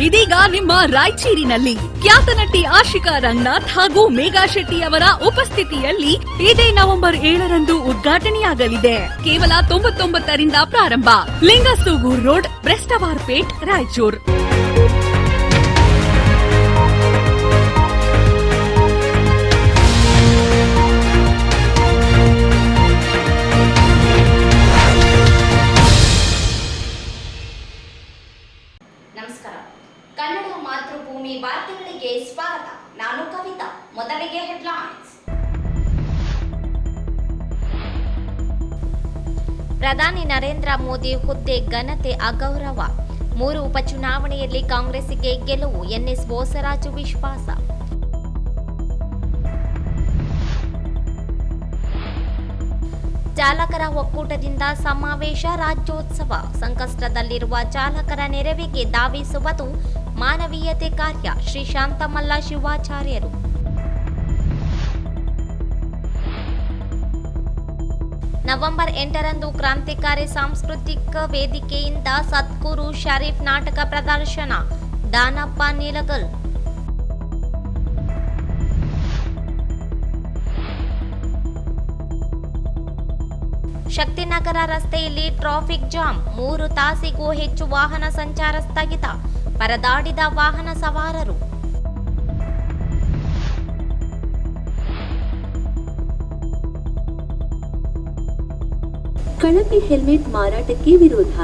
ಇದೀಗ ನಿಮ್ಮ ರಾಯಚೂರಿನಲ್ಲಿ ಖ್ಯಾತ ನಟಿ ಆಶಿಕಾ ರಂಗನಾಥ್ ಹಾಗೂ ಮೇಘಾ ಶೆಟ್ಟಿ ಅವರ ಉಪಸ್ಥಿತಿಯಲ್ಲಿ ಇದೇ ನವೆಂಬರ್ 7ರಂದು ಉದ್ಘಾಟನೆಯಾಗಲಿದೆ. ಕೇವಲ 99 ರಿಂದ ಪ್ರಾರಂಭ. ಲಿಂಗಸೂಗೂರ್ ರೋಡ್, ಬ್ರೆಸ್ಟವಾರ್ಪೇಟ್, ರಾಯಚೂರು. ನಮಸ್ಕಾರ. ಕನ್ನಡ ಮಾತೃಭೂಮಿ ವಾರ್ತೆಗಳಿಗೆ ಸ್ವಾಗತ. ನಾನು ಕವಿತಾ. ಮೊದಲಿಗೆ ಹೆಡ್ಲೈನ್ಸ್. ಪ್ರಧಾನಿ ನರೇಂದ್ರ ಮೋದಿ ಹುದ್ದೆ ಘನತೆ ಅಗೌರವ. 3 ಉಪಚುನಾವಣೆಯಲ್ಲಿ ಕಾಂಗ್ರೆಸ್ಸಿಗೆ ಗೆಲುವು, ಎನ್ಎಸ್ ಬೋಸರಾಜು ವಿಶ್ವಾಸ. ಚಾಲಕರ ಒಕ್ಕೂಟದಿಂದ ಸಮಾವೇಶ, ರಾಜ್ಯೋತ್ಸವ. ಸಂಕಷ್ಟದಲ್ಲಿರುವ ಚಾಲಕರ ನೆರವಿಗೆ ಧಾವಿಸುವುದು ಮಾನವೀಯತೆ ಕಾರ್ಯ. ಶ್ರೀ ಶಾಂತಮಲ್ಲ ಶಿವಾಚಾರ್ಯರು. ನವೆಂಬರ್ 8ರಂದು ಕ್ರಾಂತಿಕಾರಿ ಸಾಂಸ್ಕೃತಿಕ ವೇದಿಕೆಯಿಂದ ಸದ್ಗುರು ಶರೀಫ್ ನಾಟಕ ಪ್ರದರ್ಶನ. ದಾನಪ್ಪ ನೀಲಗಲ್. ಶಕ್ತಿನಗರ ರಸ್ತೆಯಲ್ಲಿ ಟ್ರಾಫಿಕ್ ಜಾಮ್. 3 ತಾಸಿಗೂ ಹೆಚ್ಚು ವಾಹನ ಸಂಚಾರ ಸ್ಥಗಿತ. ಪರದಾಡಿದ ವಾಹನ ಸವಾರರು. ಕಳಪೆ ಹೆಲ್ಮೆಟ್ ಮಾರಾಟಕ್ಕೆ ವಿರೋಧ.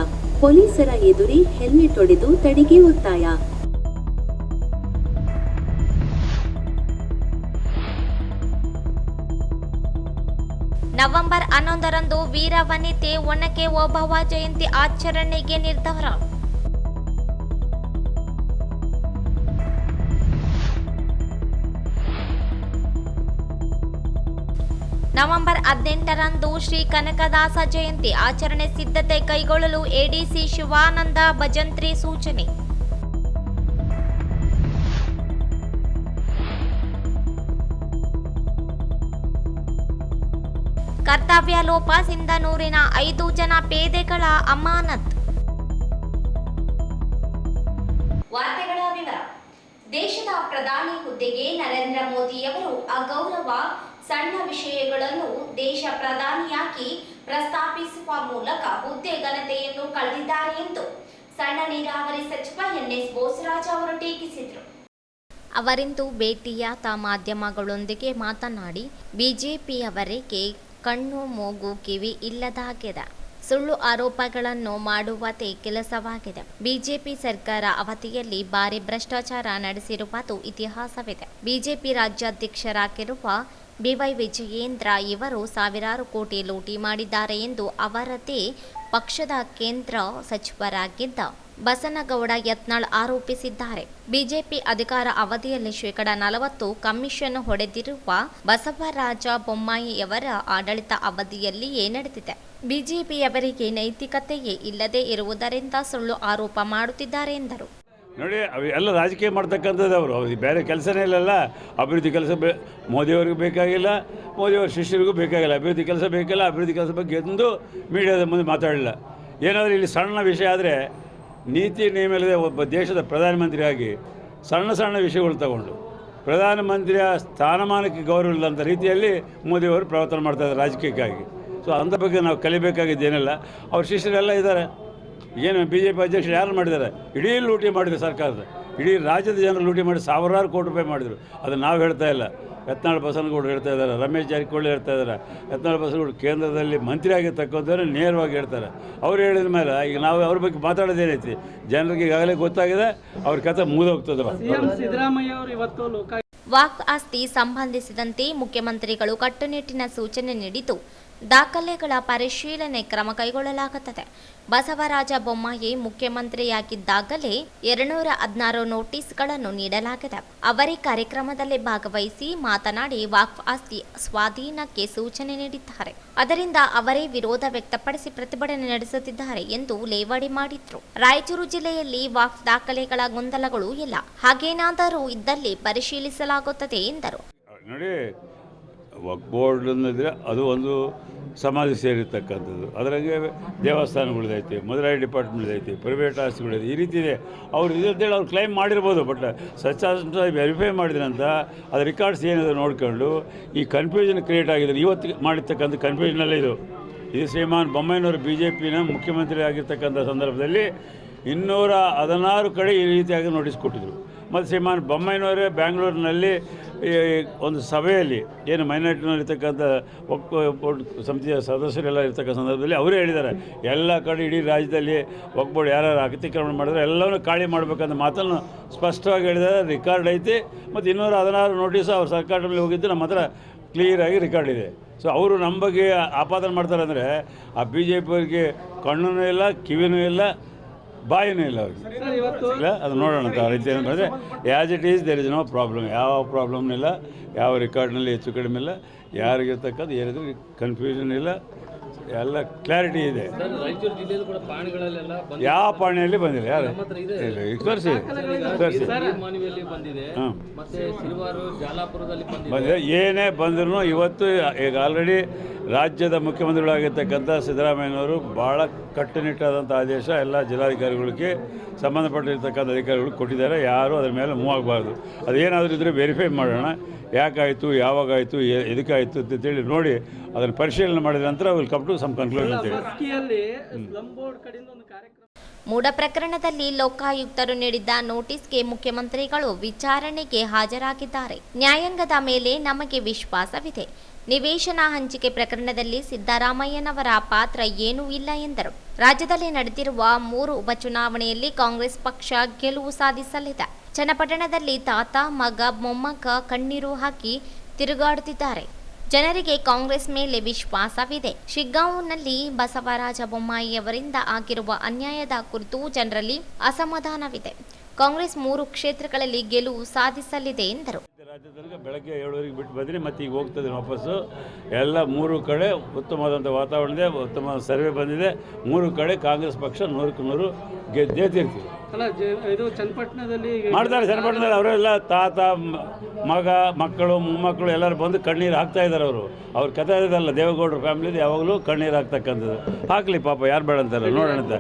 ಪೊಲೀಸರ ಎದುರೇ ಹೆಲ್ಮೆಟ್ ಒಡೆದು ತಡೆಗೆ ಒತ್ತಾಯ. ನವೆಂಬರ್ 11ರಂದು ವೀರ ವನಿತೆ ಒನಕೆ ಓಬವ್ವ ಜಯಂತಿ ಆಚರಣೆಗೆ ನಿರ್ಧಾರ. ನವೆಂಬರ್ 18ರಂದು ಶ್ರೀ ಕನಕದಾಸ ಜಯಂತಿ ಆಚರಣೆ ಸಿದ್ಧತೆ ಕೈಗೊಳ್ಳಲು ಎಡಿಸಿ ಶಿವಾನಂದ ಭಜಂತ್ರಿ ಸೂಚನೆ. ಕರ್ತವ್ಯ ಲೋಪ, ಸಿಂಧನೂರಿನ 5 ಜನ ಪೇದೆಗಳ ಅಮಾನತ್. ವಾರ್ತೆಗಳ ವಿವರ. ದೇಶದ ಪ್ರಧಾನಿ ಹುದ್ದೆಗೆ ನರೇಂದ್ರ ಮೋದಿಯವರು ಅಗೌರವ, ಸಣ್ಣ ವಿಷಯಗಳನ್ನು ದೇಶ ಪ್ರಧಾನಿಯಾಗಿ ಪ್ರಸ್ತಾಪಿಸುವ ಮೂಲಕ ಹುದ್ದೆ ಘನತೆಯನ್ನು ಕಳೆದಿದ್ದಾರೆ ಎಂದು ಸಣ್ಣ ನೀರಾವರಿ ಸಚಿವ ಎನ್ಎಸ್ ಬೋಸರಾಜ್ ಅವರು ಟೀಕಿಸಿದರು. ಅವರಿಂದು ಭೇಟಿಯಾದ ಮಾಧ್ಯಮಗಳೊಂದಿಗೆ ಮಾತನಾಡಿ, ಬಿಜೆಪಿಯವರಿಗೆ ಕಣ್ಣು ಮೂಗು ಕಿವಿ ಇಲ್ಲದಾಗಿದೆ. ಸುಳ್ಳು ಆರೋಪಗಳನ್ನು ಮಾಡುವುದೇ ಕೆಲಸವಾಗಿದೆ. ಬಿಜೆಪಿ ಸರ್ಕಾರ ಅವಧಿಯಲ್ಲಿ ಭಾರಿ ಭ್ರಷ್ಟಾಚಾರ ನಡೆಸಿರುವುದು ಇತಿಹಾಸವಿದೆ. ಬಿಜೆಪಿ ರಾಜ್ಯಾಧ್ಯಕ್ಷರಾಗಿರುವ ಬಿವೈ ವಿಜಯೇಂದ್ರ ಇವರು ಸಾವಿರಾರು ಕೋಟಿ ಲೂಟಿ ಮಾಡಿದ್ದಾರೆ ಎಂದು ಅವರದೇ ಪಕ್ಷದ ಕೇಂದ್ರ ಸಚಿವರಾಗಿದ್ದ ಬಸನಗೌಡ ಯತ್ನಾಳ್ ಆರೋಪಿಸಿದ್ದಾರೆ. ಬಿಜೆಪಿ ಅಧಿಕಾರ ಅವಧಿಯಲ್ಲಿ ಶೇಕಡಾ 40 ಕಮಿಷನ್ ಹೊಡೆದಿರುವ ಬಸವರಾಜ ಬೊಮ್ಮಾಯಿಯವರ ಆಡಳಿತ ಅವಧಿಯಲ್ಲಿಯೇ ನಡೆದಿದೆ. ಬಿಜೆಪಿಯವರಿಗೆ ನೈತಿಕತೆಯೇ ಇಲ್ಲದೆ ಇರುವುದರಿಂದ ಸುಳ್ಳು ಆರೋಪ ಮಾಡುತ್ತಿದ್ದಾರೆ ಎಂದರು. ನೋಡಿ, ಎಲ್ಲ ರಾಜಕೀಯ ಮಾಡ್ತಕ್ಕಂಥದ್ದು. ಅವರು ಬೇರೆ ಕೆಲಸನೇ ಇಲ್ಲಲ್ಲ. ಅಭಿವೃದ್ಧಿ ಕೆಲಸ ಮೋದಿಯವ್ರಿಗೆ ಬೇಕಾಗಿಲ್ಲ, ಮೋದಿಯವ್ರ ಶಿಷ್ಯರಿಗೂ ಬೇಕಾಗಿಲ್ಲ. ಅಭಿವೃದ್ಧಿ ಕೆಲಸ ಬೇಕಿಲ್ಲ. ಅಭಿವೃದ್ಧಿ ಕೆಲಸ ಬಗ್ಗೆ ಎಂದು ಮೀಡಿಯಾದ ಮುಂದೆ ಮಾತಾಡಲಿಲ್ಲ. ಏನಾದರೂ ಇಲ್ಲಿ ಸಣ್ಣ ವಿಷಯ ಆದರೆ ನೀತಿ ನಿಯಮ ಇಲ್ಲದೆ ಒಬ್ಬ ದೇಶದ ಪ್ರಧಾನಮಂತ್ರಿಯಾಗಿ ಸಣ್ಣ ವಿಷಯಗಳು ತಗೊಂಡು ಪ್ರಧಾನಮಂತ್ರಿಯ ಸ್ಥಾನಮಾನಕ್ಕೆ ಗೌರವ ಇಲ್ಲಂಥ ರೀತಿಯಲ್ಲಿ ಮೋದಿಯವರು ಪ್ರವರ್ತನ ಮಾಡ್ತಾಯಿದ್ದಾರೆ ರಾಜಕೀಯಕ್ಕಾಗಿ. ಸೊ ಅಂಥ ಬಗ್ಗೆ ನಾವು ಕಲಿಬೇಕಾಗಿದ್ದೇನಿಲ್ಲ. ಅವ್ರ ಶಿಷ್ಯರೆಲ್ಲ ಇದ್ದಾರೆ. ಏನು BJP ಅಧ್ಯಕ್ಷರು ಯಾರು ಮಾಡಿದ್ದಾರೆ? ಇಡೀ ಲೂಟಿ ಮಾಡಿದ್ರು ಸರ್ಕಾರದ. ಇಡೀ ರಾಜ್ಯದ ಜನರು ಲೂಟಿ ಮಾಡಿ ಸಾವಿರಾರು ಕೋಟಿ ರೂಪಾಯಿ ಮಾಡಿದರು. ಅದನ್ನು ನಾವು ಹೇಳ್ತಾ ಇಲ್ಲ. ಯತ್ನಾಳ್ ಬಸನಗೌಡರು ಹೇಳ್ತಾ ಇದ್ದಾರೆ, ರಮೇಶ್ ಜಾರಕಿಹೊಳಿ ಹೇಳ್ತಾ ಇದ್ದಾರೆ. ಯತ್ನಾಳ್ ಬಸನಗೌಡರು ಕೇಂದ್ರದಲ್ಲಿ ಮಂತ್ರಿ ಆಗಿರ್ತಕ್ಕಂಥವ್ರು ನೇರವಾಗಿ ಹೇಳ್ತಾರೆ. ಅವ್ರು ಹೇಳಿದ ಮೇಲೆ ಈಗ ನಾವು ಅವ್ರ ಬಗ್ಗೆ ಮಾತಾಡೋದೇನೈತಿ? ಜನರಿಗೆ ಈಗಾಗಲೇ ಗೊತ್ತಾಗಿದೆ. ಅವ್ರ ಕಥೆ ಮುಗಿದೋಗ್ತದೆ. ಸಿದ್ದರಾಮಯ್ಯ ಅವರು ಇವತ್ತು ವಾಕ್ ಆಸ್ತಿ ಸಂಬಂಧಿಸಿದಂತೆ ಮುಖ್ಯಮಂತ್ರಿಗಳು ಕಟ್ಟುನಿಟ್ಟಿನ ಸೂಚನೆ ನೀಡಿದ್ದು ದಾಖಲೆಗಳ ಪರಿಶೀಲನೆ ಕ್ರಮ ಕೈಗೊಳ್ಳಲಾಗುತ್ತದೆ. ಬಸವರಾಜ ಬೊಮ್ಮಾಯಿ ಮುಖ್ಯಮಂತ್ರಿಯಾಗಿದ್ದಾಗಲೇ 216 ನೋಟಿಸ್ಗಳನ್ನು ನೀಡಲಾಗಿದೆ. ಅವರೇ ಕಾರ್ಯಕ್ರಮದಲ್ಲಿ ಭಾಗವಹಿಸಿ ಮಾತನಾಡಿ ವಾಕ್ ಆಸ್ತಿ ಸ್ವಾಧೀನಕ್ಕೆ ಸೂಚನೆ ನೀಡಿದ್ದಾರೆ. ಅದರಿಂದ ಅವರೇ ವಿರೋಧ ವ್ಯಕ್ತಪಡಿಸಿ ಪ್ರತಿಭಟನೆ ನಡೆಸುತ್ತಿದ್ದಾರೆ ಎಂದು ಲೇವಡಿ ಮಾಡಿದ್ರು. ರಾಯಚೂರು ಜಿಲ್ಲೆಯಲ್ಲಿ ವಾಕ್ ದಾಖಲೆಗಳ ಗೊಂದಲಗಳು ಇಲ್ಲ. ಹಾಗೇನಾದರೂ ಇದ್ದಲ್ಲಿ ಪರಿಶೀಲಿಸಲಾಗುತ್ತದೆ ಎಂದರು. ನೋಡಿ, ವಕ್ಫ್ ಬೋರ್ಡ್ ಅನ್ನೋದ್ರೆ ಅದು ಒಂದು ಸಮಾಜ ಸೇರಿರ್ತಕ್ಕಂಥದ್ದು. ಅದರಂಗೆ ದೇವಸ್ಥಾನಗಳದೈತೆ, ಮುದ್ರಾಯಿ ಡಿಪಾರ್ಟ್ಮೆಂಟ್ದೈತೆ, ಪ್ರೈವೇಟ್ ಆಸ್ತಿಗಳಿದೆ, ಈ ರೀತಿ ಇದೆ. ಅವ್ರು ಇದಂತೇಳಿ ಅವ್ರು ಕ್ಲೈಮ್ ಮಾಡಿರ್ಬೋದು, ಬಟ್ ಸತ್ಯಾಂಶ ವೆರಿಫೈ ಮಾಡಿದ್ರಂತ ಅದು ರೆಕಾರ್ಡ್ಸ್ ಏನಿದೆ ನೋಡ್ಕೊಂಡು ಈ ಕನ್ಫ್ಯೂಷನ್ ಕ್ರಿಯೇಟ್ ಆಗಿದೆ. ಇವತ್ತು ಮಾಡಿರ್ತಕ್ಕಂಥ ಕನ್ಫ್ಯೂಷನಲ್ಲೇ ಇದು ಶ್ರೀಮಾನ್ ಬೊಮ್ಮಾಯಿನವರು BJPನ ಮುಖ್ಯಮಂತ್ರಿ ಆಗಿರ್ತಕ್ಕಂಥ ಸಂದರ್ಭದಲ್ಲಿ 216 ಕಡೆ ಈ ರೀತಿಯಾಗಿ ನೋಟಿಸ್ ಕೊಟ್ಟಿದ್ದರು. ಮತ್ತು ಶ್ರೀಮಾನ್ ಬೊಮ್ಮಾಯಿನವರೇ ಬ್ಯಾಂಗ್ಳೂರಿನಲ್ಲಿ ಒಂದು ಸಭೆಯಲ್ಲಿ ಏನು ಮೈನಾರಿಟಿನಲ್ಲಿರ್ತಕ್ಕಂಥ ಬೋರ್ಡ್ ಸಮಿತಿಯ ಸದಸ್ಯರೆಲ್ಲ ಇರ್ತಕ್ಕಂಥ ಸಂದರ್ಭದಲ್ಲಿ ಅವರೇ ಹೇಳಿದ್ದಾರೆ, ಎಲ್ಲ ಕಡೆ ಇಡೀ ರಾಜ್ಯದಲ್ಲಿ ವಕ್ಫ್ ಬೋರ್ಡ್ ಯಾರು ಅತಿಕ್ರಮಣ ಮಾಡಿದ್ರೆ ಎಲ್ಲವನ್ನೂ ಖಾಲಿ ಮಾಡಬೇಕಂತ ಮಾತನ್ನು ಸ್ಪಷ್ಟವಾಗಿ ಹೇಳಿದ್ದಾರೆ. ರೆಕಾರ್ಡ್ ಐತಿ. ಮತ್ತು 216 ನೋಟಿಸ್ ಅವ್ರ ಸರ್ಕಾರದಲ್ಲಿ ಹೋಗಿದ್ದು ನಮ್ಮ ಹತ್ರ ಕ್ಲಿಯರಾಗಿ ರೆಕಾರ್ಡ್ ಇದೆ. ಸೊ ಅವರು ನಮ್ಮ ಬಗ್ಗೆ ಆಪಾದನೆ ಮಾಡ್ತಾರೆ ಅಂದರೆ ಆ BJP ಅವರಿಗೆ ಕಣ್ಣೂ ಇಲ್ಲ, ಕಿವಿನೂ ಇಲ್ಲ, ಬಾಯಿನೂ ಇಲ್ಲ ಅವ್ರಿಗೆ. ಇಲ್ಲ, ಅದು ನೋಡೋಣ ಅಂತ. ಆ ರೀತಿ ಏನಂದರೆ as it is there is no problem, ಯಾವ ಪ್ರಾಬ್ಲಮ್ನೂ ಇಲ್ಲ, ಯಾವ ರೆಕಾರ್ಡ್ನಲ್ಲಿ ಹೆಚ್ಚು ಕಡಿಮೆ ಇಲ್ಲ, ಯಾರಿಗಿರ್ತಕ್ಕಂಥ ಏನಿದ್ರು ಕನ್ಫ್ಯೂಷನ್ ಇಲ್ಲ, ಎಲ್ಲ ಕ್ಲಾರಿಟಿ ಇದೆ. ರಾಯಚೂರು ಜಿಲ್ಲೆಯಲ್ಲೂ ಕೂಡ ಪಾಣಿಗಳಲ್ಲೆಲ್ಲ ಯಾವ ಪಾಣಿಯಲ್ಲಿ ಬಂದಿಲ್ಲ, ಯಾರು ತೋರಿಸಿ ಬಂದಿದೆ, ಮತ್ತೆ ಸಿಲ್ವಾರು ಜಾಲಾಪುರದಲ್ಲಿ ಬಂದಿದೆ. ಏನೇ ಬಂದರೂ ಇವತ್ತು ಈಗ ಆಲ್ರೆಡಿ ರಾಜ್ಯದ ಮುಖ್ಯಮಂತ್ರಿಗಳಾಗಿರ್ತಕ್ಕಂಥ ಸಿದ್ದರಾಮಯ್ಯನವರು ಭಾಳ ಕಟ್ಟುನಿಟ್ಟಾದಂಥ ಆದೇಶ ಎಲ್ಲ ಜಿಲ್ಲಾಧಿಕಾರಿಗಳಿಗೆ ಸಂಬಂಧಪಟ್ಟಿರ್ತಕ್ಕಂಥ ಅಧಿಕಾರಿಗಳು ಕೊಟ್ಟಿದ್ದಾರೆ. ಯಾರೂ ಅದರ ಮೇಲೆ ಮೂವ್ ಆಗಬಾರ್ದು. ಅದೇನಾದರೂ ಇದ್ದರೆ ವೆರಿಫೈ ಮಾಡೋಣ, ಯಾಕಾಯಿತು, ಯಾವಾಗಾಯಿತು, ಎದಕ್ಕಾಯಿತು ಅಂತೇಳಿ ನೋಡಿ ಅದನ್ನು ಪರಿಶೀಲನೆ ಮಾಡಿದ ನಂತರ will come to some conclusion ಅಂತೇಳಿ. ಮೂಡ ಪ್ರಕರಣದಲ್ಲಿ ಲೋಕಾಯುಕ್ತರು ನೀಡಿದ್ದ ನೋಟಿಸ್ಗೆ ಮುಖ್ಯಮಂತ್ರಿಗಳು ವಿಚಾರಣೆಗೆ ಹಾಜರಾಗಿದ್ದಾರೆ. ನ್ಯಾಯಾಂಗದ ಮೇಲೆ ನಮಗೆ ವಿಶ್ವಾಸವಿದೆ. ನಿವೇಶನ ಹಂಚಿಕೆ ಪ್ರಕರಣದಲ್ಲಿ ಸಿದ್ದರಾಮಯ್ಯನವರ ಪಾತ್ರ ಏನೂ ಇಲ್ಲ ಎಂದರು. ರಾಜ್ಯದಲ್ಲಿ ನಡೆದಿರುವ 3 ಉಪಚುನಾವಣೆಯಲ್ಲಿ ಕಾಂಗ್ರೆಸ್ ಪಕ್ಷ ಗೆಲುವು ಸಾಧಿಸಲಿದೆ. ಚನ್ನಪಟ್ಟಣದಲ್ಲಿ ತಾತ, ಮಗ, ಮೊಮ್ಮಗ ಕಣ್ಣೀರು ಹಾಕಿ ತಿರುಗಾಡುತ್ತಿದ್ದಾರೆ. ಜನರಿಗೆ ಕಾಂಗ್ರೆಸ್ ಮೇಲೆ ವಿಶ್ವಾಸವಿದೆ. ಶಿಗ್ಗಾಂವ್ನಲ್ಲಿ ಬಸವರಾಜ ಬೊಮ್ಮಾಯಿ ಅವರಿಂದ ಆಗಿರುವ ಅನ್ಯಾಯದ ಕುರಿತು ಜನರಲ್ಲಿ ಅಸಮಾಧಾನವಿದೆ. ಕಾಂಗ್ರೆಸ್ 3 ಕ್ಷೇತ್ರಗಳಲ್ಲಿ ಗೆಲುವು ಸಾಧಿಸಲಿದೆ ಎಂದರು. ರಾಜ್ಯದಲ್ಲಿ ಬೆಳಗ್ಗೆ 7 ಬಿಟ್ಟು ಬಂದರೆ ಮತ್ತೆ ಈಗ ಹೋಗ್ತದೆ ವಾಪಸ್ಸು. ಎಲ್ಲ 3 ಕಡೆ ಉತ್ತಮವಾದಂಥ ವಾತಾವರಣ ಇದೆ, ಉತ್ತಮ ಸರ್ವೆ ಬಂದಿದೆ. 3 ಕಡೆ ಕಾಂಗ್ರೆಸ್ ಪಕ್ಷ 100ಕ್ಕೆ 100 ಗೆದ್ದಿರ್ತೀವಿ. ಇದು ಚನ್ನಪಟ್ಟಣದಲ್ಲಿ ಮಾಡ್ತಾರೆ. ಚನ್ನಪಟ್ಟಣದಲ್ಲಿ ಅವರೆಲ್ಲ ತಾತ, ಮಗ, ಮಕ್ಕಳು, ಮೊಮ್ಮಕ್ಕಳು ಎಲ್ಲರೂ ಬಂದು ಕಣ್ಣೀರು ಹಾಕ್ತಾ ಇದ್ದಾರೆ. ಅವ್ರ ಕಥೆ ಇದಲ್ಲ, ದೇವೇಗೌಡರ ಫ್ಯಾಮಿಲಿದು ಯಾವಾಗಲೂ ಕಣ್ಣೀರು ಹಾಕ್ತಕ್ಕಂಥದ್ದು. ಹಾಕಲಿ ಪಾಪ, ಯಾರು ಬೇಡ ಅಂತಾರೆ, ನೋಡೋಣ ಅಂತ.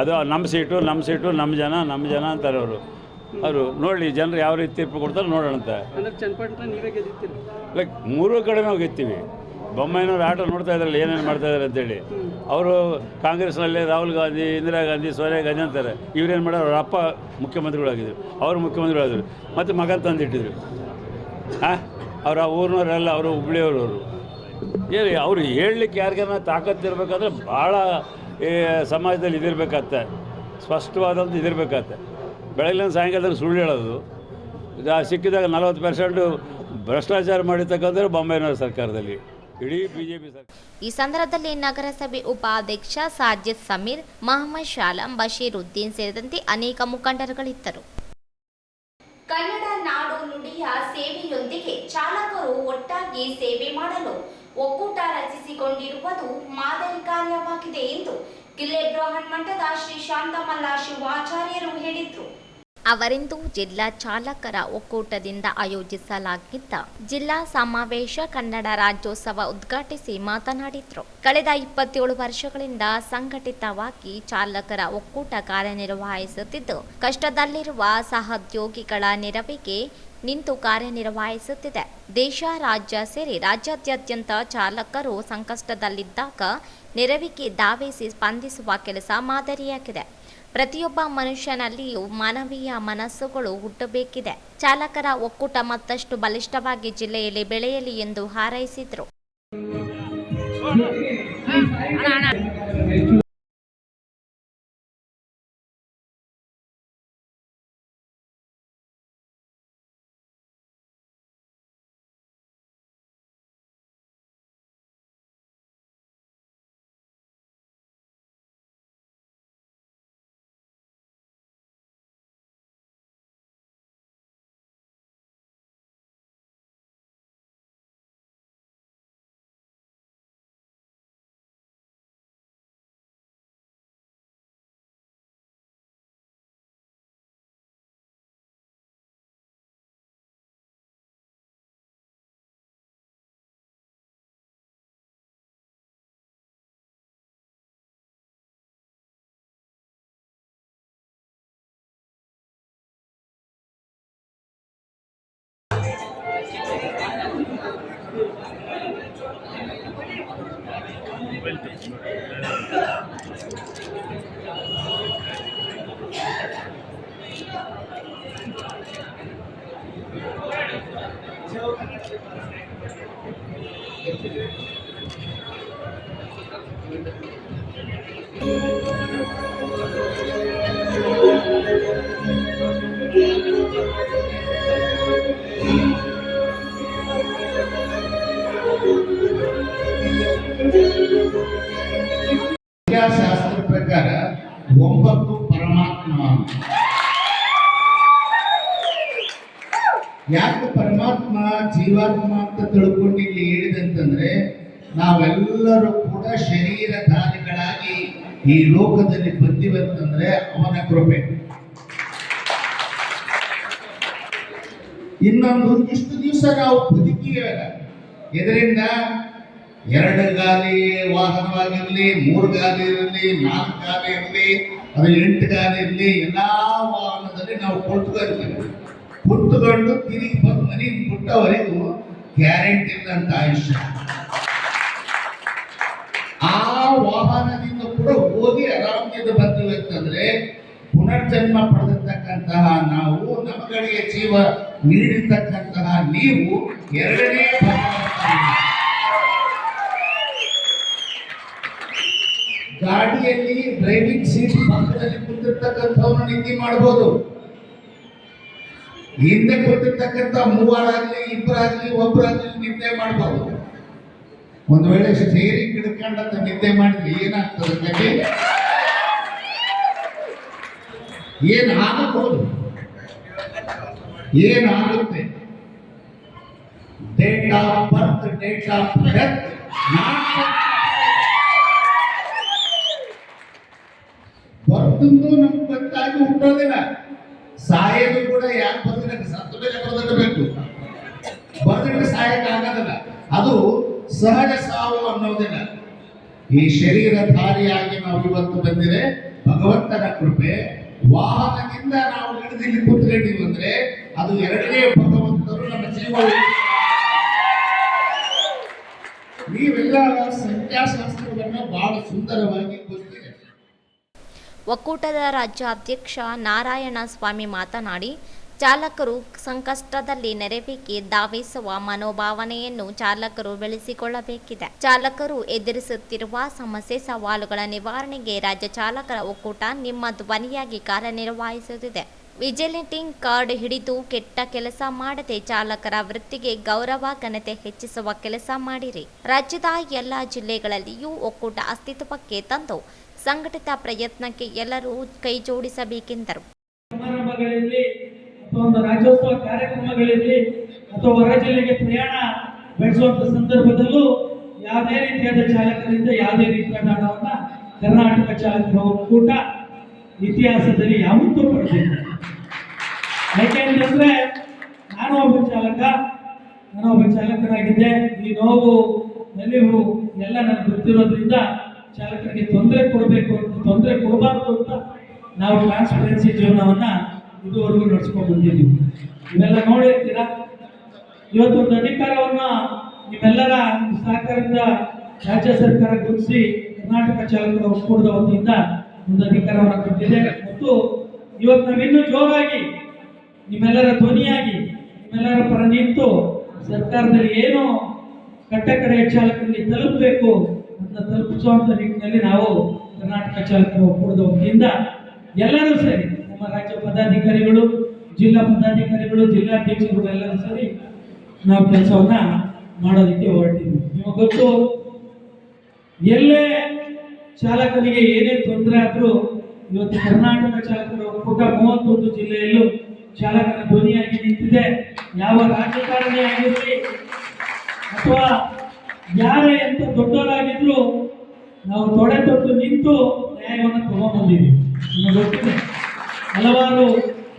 ಅದು ನಮ್ಮ ಸೀಟು, ನಮ್ಮ ಜನ ಅಂತಾರೆ ಅವರು ನೋಡಲಿ, ಜನರು ಯಾವ ರೀತಿ ತೀರ್ಪು ಕೊಡ್ತಾರೆ ನೋಡೋಣ ಅಂತ. ಚನ್ನಪಟ್ಟಣ ನೀವೇ ಗೆದ್ದಿರ್ತೀರಿ. ಲೈಕ್ 3 ಕಡೆ ನಾವು ಗೆತ್ತೀವಿ. ಬೊಮ್ಮಾಯಿನವ್ರು ಆಟ ನೋಡ್ತಾ ಇದ್ರಲ್ಲ ಏನೇನು ಮಾಡ್ತಾ ಇದ್ದಾರೆ ಅಂತೇಳಿ. ಅವರು ಕಾಂಗ್ರೆಸ್ನಲ್ಲಿ ರಾಹುಲ್ ಗಾಂಧಿ, ಇಂದಿರಾ ಗಾಂಧಿ, ಸೋನಿಯಾ ಗಾಂಧಿ ಅಂತಾರೆ. ಇವ್ರೇನು ಮಾಡೋರು, ಅವ್ರ ಅಪ್ಪ ಮುಖ್ಯಮಂತ್ರಿಗಳಾಗಿದ್ದರು, ಅವರು ಮುಖ್ಯಮಂತ್ರಿಗಳಾದರು, ಮತ್ತು ಮಗನ ತಂದಿಟ್ಟಿದ್ರು. ಅವ್ರ ಆ ಊರಿನವರೆಲ್ಲ ಅವರು ಹುಬ್ಳಿಯವರು. ಏನು ಅವ್ರು ಹೇಳಲಿಕ್ಕೆ ಯಾರಿಗಾರ ತಾಕತ್ತಿರ್ಬೇಕಾದ್ರೆ ಭಾಳ ಸಮಾಜದಲ್ಲಿ ಇದಿರ್ಬೇಕಾಗತ್ತೆ, ಸ್ಪಷ್ಟವಾದಂಥ ಇದಿರ್ಬೇಕಾಗತ್ತೆ. ಬೆಳಗಿನ ಸಾಯಂಕಾಲದಲ್ಲಿ ಸುಳ್ಳು ಹೇಳೋದು, ಸಿಕ್ಕಿದಾಗ 40% ಭ್ರಷ್ಟಾಚಾರ ಮಾಡಿರ್ತಕ್ಕಂಥ ಬೊಮ್ಮಾಯಿನವರ ಸರ್ಕಾರದಲ್ಲಿ, ಇಡೀ BJP ಸರ್ಕಾರ. ಈ ಸಂದರ್ಭದಲ್ಲಿ ನಗರಸಭೆ ಉಪಾಧ್ಯಕ್ಷ ಸಾಜಿದ್ ಸಮೀರ್, ಮಹಮ್ಮದ್ ಶಾಲಂ, ಬಶೀರುದ್ದೀನ್ ಸೇರಿದಂತೆ ಅನೇಕ ಮುಖಂಡರುಗಳಿದ್ದರು. ಕನ್ನಡ ನಾಡು ನುಡಿಯ ಸೇವೆಯೊಂದಿಗೆ ಚಾಲಕರು ಒಟ್ಟಾಗಿ ಸೇವೆ ಮಾಡಲು ಒಕ್ಕೂಟ ರಚಿಸಿಕೊಂಡಿರುವುದು ಮಾದರಿ ಕಾರ್ಯವಾಗಿದೆ ಎಂದು ಕಿಲ್ಲೆ ಬೃಹನ್ ಮಠದ ಶ್ರೀ ಶಾಂತಮಲ್ಲ ಶಿವಾಚಾರ್ಯರು ಹೇಳಿದರು. ಅವರಿಂದು ಜಿಲ್ಲಾ ಚಾಲಕರ ಒಕ್ಕೂಟದಿಂದ ಆಯೋಜಿಸಲಾಗಿದ್ದ ಜಿಲ್ಲಾ ಸಮಾವೇಶ ಕನ್ನಡ ರಾಜ್ಯೋತ್ಸವ ಉದ್ಘಾಟಿಸಿ ಮಾತನಾಡಿದರು. ಕಳೆದ 27 ವರ್ಷಗಳಿಂದ ಸಂಘಟಿತವಾಗಿ ಚಾಲಕರ ಒಕ್ಕೂಟ ಕಾರ್ಯನಿರ್ವಹಿಸುತ್ತಿದ್ದು, ಕಷ್ಟದಲ್ಲಿರುವ ಸಹೋದ್ಯೋಗಿಗಳ ನೆರವಿಗೆ ನಿಂತು ಕಾರ್ಯನಿರ್ವಹಿಸುತ್ತಿದೆ. ದೇಶ, ರಾಜ್ಯ ಸೇರಿ ರಾಜ್ಯಾದ್ಯಂತ ಚಾಲಕರು ಸಂಕಷ್ಟದಲ್ಲಿದ್ದಾಗ ನೆರವಿಗೆ ಧಾವಿಸಿ ಸ್ಪಂದಿಸುವ ಕೆಲಸ ಮಾದರಿಯಾಗಿದೆ. ಪ್ರತಿಯೊಬ್ಬ ಮನುಷ್ಯನಲ್ಲಿಯೂ ಮಾನವೀಯ ಮನಸ್ಸುಗಳು ಹುಟ್ಟಬೇಕಿದೆ. ಚಾಲಕರ ಒಕ್ಕೂಟ ಮತ್ತಷ್ಟು ಬಲಿಷ್ಠವಾಗಿ ಜಿಲ್ಲೆಯಲ್ಲಿ ಬೆಳೆಯಲಿ ಎಂದು ಹಾರೈಸಿದರು. ಶಾಸ್ತ್ರ ಪ್ರಕಾರ 9 ಪರಮಾತ್ಮ. ಯಾಕೆ ಪರಮಾತ್ಮ ಜೀವಾತ್ಮ ಅಂತ ತಿಳ್ಕೊಂಡು ಇಲ್ಲಿ ಹೇಳಿದಂತಂದ್ರೆ, ನಾವೆಲ್ಲರೂ ಕೂಡ ಶರೀರಧಾರಿಗಳಾಗಿ ಈ ಲೋಕದಲ್ಲಿ ಬಂದಿವಂತಂದ್ರೆ ಅವನ ಕೃಪೆ. ಇನ್ನೊಂದು, ಇಷ್ಟು ದಿವಸ ನಾವು ಬದುಕಿಯಲ್ಲ, ಇದರಿಂದ 2 ಗಾಲಿ ವಾಹನವಾಗಿರಲಿ, 3 ಗಾಲಿ ಇರಲಿ, 4 ಗಾಲಿ ಇರಲಿ, ಅದು 8 ಗಾಲಿ ಇರಲಿ, ಎಲ್ಲಾ ವಾಹನದಲ್ಲಿ ನಾವು ಕುಳಿತುಕೊಂಡು ತಿರುಗಿ ಬಂದು ಮನೆಗೆ ಬಿಟ್ಟವರೆಗೂ ಗ್ಯಾರಂಟಿ ಇಲ್ಲಂತ ಆಯುಷ್ಯ. ಆ ವಾಹನದಿಂದ ಕೂಡ ಹೋಗಿ ಆರಾಮದಿಂದ ಬಂದಿವೆ ಅಂತಂದ್ರೆ, ಪುನರ್ಜನ್ಮ ಪಡೆದಿರ್ತಕ್ಕಂತಹ ನಾವು, ನಮಗಳಿಗೆ ಜೀವ ನೀಡಿರ್ತಕ್ಕಂತಹ ನೀವು 2ನೇ ಗಾಡಿಯಲ್ಲಿ ಡ್ರೈವಿಂಗ್ ಸೀಟ್ ಪಕ್ಕದಲ್ಲಿ ಕೂತಿರ್ತಕ್ಕಂಥವ್ರನ್ನ ನಿದ್ದೆ ಮಾಡಬಹುದು. ಹಿಂದೆ ಕೂತಿರ್ತಕ್ಕಂಥ 3 ಆಗಲಿ 2 ಆಗಲಿ 1 ಆಗಲಿ ನಿದ್ದೆ ಮಾಡಬಹುದು. ಒಂದು ವೇಳೆ ಸ್ಟೇರಿಂಗ್ ಹಿಡ್ಕೊಂಡಂತ ನಿದ್ದೆ ಮಾಡಿದ್ರೆ ಏನಾಗ್ತದೆ? ಏನಾಗಬಹುದು? ಏನಾಗುತ್ತೆ? Date of birth, date of death ಬರ್ತಂದು ನಮ್ಗೆ ಗೊತ್ತಾಗಿ ಹುಟ್ಟೋದಿಲ್ಲ. ಸಾಯೋದು ಕೂಡ ಯಾಕೆ ಬರ್ದಿಲ್ಲ, ಸತ್ತ ಮೇಲೆ ಬರ್ದಿಡಬೇಕು, ಬರ್ದಿಟ್ಟು ಸಾಯಕ್ಕೆ ಆಗೋದಿಲ್ಲ. ಅದು ಸಹಜ ಸಾವು ಅನ್ನೋದಿಲ್ಲ. ಈ ಶರೀರಧಾರಿಯಾಗಿ ನಾವು ಇವತ್ತು ಬಂದಿದೆ ಭಗವಂತನ ಕೃಪೆ. ವಾಹನದಿಂದ ನಾವು ಹಿಡಿದಿಲ್ಲಿ ಕೂತ್ಕೊಂಡಿವಿ ಅಂದ್ರೆ ಅದು 2ನೇ ಭಗವಂತರು ನಮ್ಮ ಜೀವ. ನೀವೆಲ್ಲ ಸಂಖ್ಯಾಶಾಸ್ತ್ರವನ್ನ ಬಹಳ ಸುಂದರವಾಗಿ ಗೊತ್ತಿದೆ. ಒಕ್ಕೂಟದ ರಾಜ್ಯಾಧ್ಯಕ್ಷ ನಾರಾಯಣ ಸ್ವಾಮಿ ಮಾತನಾಡಿ, ಚಾಲಕರು ಸಂಕಷ್ಟದಲ್ಲಿ ನೆರವಿಗೆ ಧಾವಿಸುವ ಮನೋಭಾವನೆಯನ್ನು ಚಾಲಕರು ಬೆಳೆಸಿಕೊಳ್ಳಬೇಕಿದೆ. ಚಾಲಕರು ಎದುರಿಸುತ್ತಿರುವ ಸಮಸ್ಯೆ ಸವಾಲುಗಳ ನಿವಾರಣೆಗೆ ರಾಜ್ಯ ಚಾಲಕರ ಒಕ್ಕೂಟ ನಿಮ್ಮ ಧ್ವನಿಯಾಗಿ ಕಾರ್ಯನಿರ್ವಹಿಸುತ್ತಿದೆ. ವಿಜಿಲೆಟಿಂಗ್ ಕಾರ್ಡ್ ಹಿಡಿದು ಕೆಟ್ಟ ಕೆಲಸ ಮಾಡದೆ ಚಾಲಕರ ವೃತ್ತಿಗೆ ಗೌರವ ಘನತೆ ಹೆಚ್ಚಿಸುವ ಕೆಲಸ ಮಾಡಿರಿ. ರಾಜ್ಯದ ಎಲ್ಲ ಜಿಲ್ಲೆಗಳಲ್ಲಿಯೂ ಒಕ್ಕೂಟ ಅಸ್ತಿತ್ವಕ್ಕೆ ತಂದು ಸಂಘಟಿತ ಪ್ರಯತ್ನಕ್ಕೆ ಎಲ್ಲರೂ ಕೈ ಜೋಡಿಸಬೇಕೆಂದರು. ಸಮಾರಂಭಗಳಲ್ಲಿ ಅಥವಾ ಒಂದು ರಾಜ್ಯೋತ್ಸವ ಕಾರ್ಯಕ್ರಮಗಳಲ್ಲಿ ಅಥವಾ ಹೊರ ಜಿಲ್ಲೆಗೆ ಪ್ರಯಾಣ ಬೆಳೆಸುವಂತ ಸಂದರ್ಭದಲ್ಲೂ ಯಾವುದೇ ರೀತಿಯಾದ ಚಾಲಕರಿಂದ ಯಾವುದೇ ರೀತಿಯಾದ ಹಣವನ್ನ ಕರ್ನಾಟಕ ಚಾಲಕರ ಒಕ್ಕೂಟ ಇತಿಹಾಸದಲ್ಲಿ ಯಾವತ್ತೂ ಪಡೆದಿಲ್ಲ. ಯಾಕೆಂತಂದ್ರೆ ನಾನು ಒಬ್ಬ ಚಾಲಕನಾಗಿದ್ದೆ. ಈ ನೋವು ನಲಿವು ಎಲ್ಲ ನನಗೆ ಗೊತ್ತಿರೋದ್ರಿಂದ ಚಾಲಕರಿಗೆ ತೊಂದರೆ ಕೊಡಬೇಕು ಅಂತ, ತೊಂದರೆ ಕೊಡಬಾರ್ದು ಅಂತ ನಾವು ಟ್ರಾನ್ಸ್ಪರೆನ್ಸಿ ಜೀವನವನ್ನ ಇದುವರೆಗೂ ನಡೆಸ್ಕೊಂಡು ಬಂದಿದ್ದೀವಿ. ಇವೆಲ್ಲ ನೋಡಿರ್ತೀರಾ. ಇವತ್ತೊಂದು ಅಧಿಕಾರವನ್ನ ನಿಮ್ಮೆಲ್ಲರ ಸಹಕಾರದಿಂದ ರಾಜ್ಯ ಸರ್ಕಾರ ಗುರುತಿಸಿ ಕರ್ನಾಟಕ ಚಾಲಕರ ಒಕ್ಕೂಟದ ವತಿಯಿಂದ ಒಂದು ಅಧಿಕಾರವನ್ನು ಕೊಟ್ಟಿದೆ. ಮತ್ತು ಇವತ್ತು ನಾವಿನ್ನೂ ಜೋರಾಗಿ ನಿಮ್ಮೆಲ್ಲರ ಧ್ವನಿಯಾಗಿ ನಿಮ್ಮೆಲ್ಲರ ಪರ ನಿಂತು ಸರ್ಕಾರದಲ್ಲಿ ಏನು ಕಟ್ಟಕಡೆಯ ಚಾಲಕರಿಗೆ ತಲುಪಬೇಕು ಅದನ್ನ ತಲುಪಿಸುವಂತ ನಿಟ್ಟಿನಲ್ಲಿ ನಾವು ಕರ್ನಾಟಕ ಚಾಲಕರ ಒಕ್ಕೂಟದ ವತಿಯಿಂದ ಎಲ್ಲರೂ ಸೇರಿ, ನಮ್ಮ ರಾಜ್ಯ ಪದಾಧಿಕಾರಿಗಳು, ಜಿಲ್ಲಾ ಪದಾಧಿಕಾರಿಗಳು, ಜಿಲ್ಲಾಧ್ಯಕ್ಷರುಗಳು ಎಲ್ಲರೂ ಸೇರಿ ನಾವು ಕೆಲಸವನ್ನ ಮಾಡೋದಕ್ಕೆ ಹೊರಟಿದ್ವಿ. ನಿಮಗೆ ಗೊತ್ತು, ಎಲ್ಲೇ ಚಾಲಕನಿಗೆ ಏನೇ ತೊಂದರೆ ಆದ್ರೂ ಇವತ್ತು ಕರ್ನಾಟಕ ಚಾಲಕರ ಒಕ್ಕೂಟ 31 ಜಿಲ್ಲೆಯಲ್ಲೂ ಚಾಲಕನ ಧ್ವನಿಯಾಗಿ ನಿಂತಿದೆ. ಯಾವ ರಾಜಕಾರಣಿ ಆಗಿರಲಿ ಅಥವಾ ಯಾರೇ ಎಂತ ದೊಡ್ಡವರಾಗಿದ್ರು ನಾವು ತೊಡೆ ತೊಟ್ಟು ನಿಂತು ನ್ಯಾಯವನ್ನು ತಗೊಂಡ್ಬಂದಿದ್ದೀವಿ. ನಿಮಗೆ ಗೊತ್ತಿದೆ, ಹಲವಾರು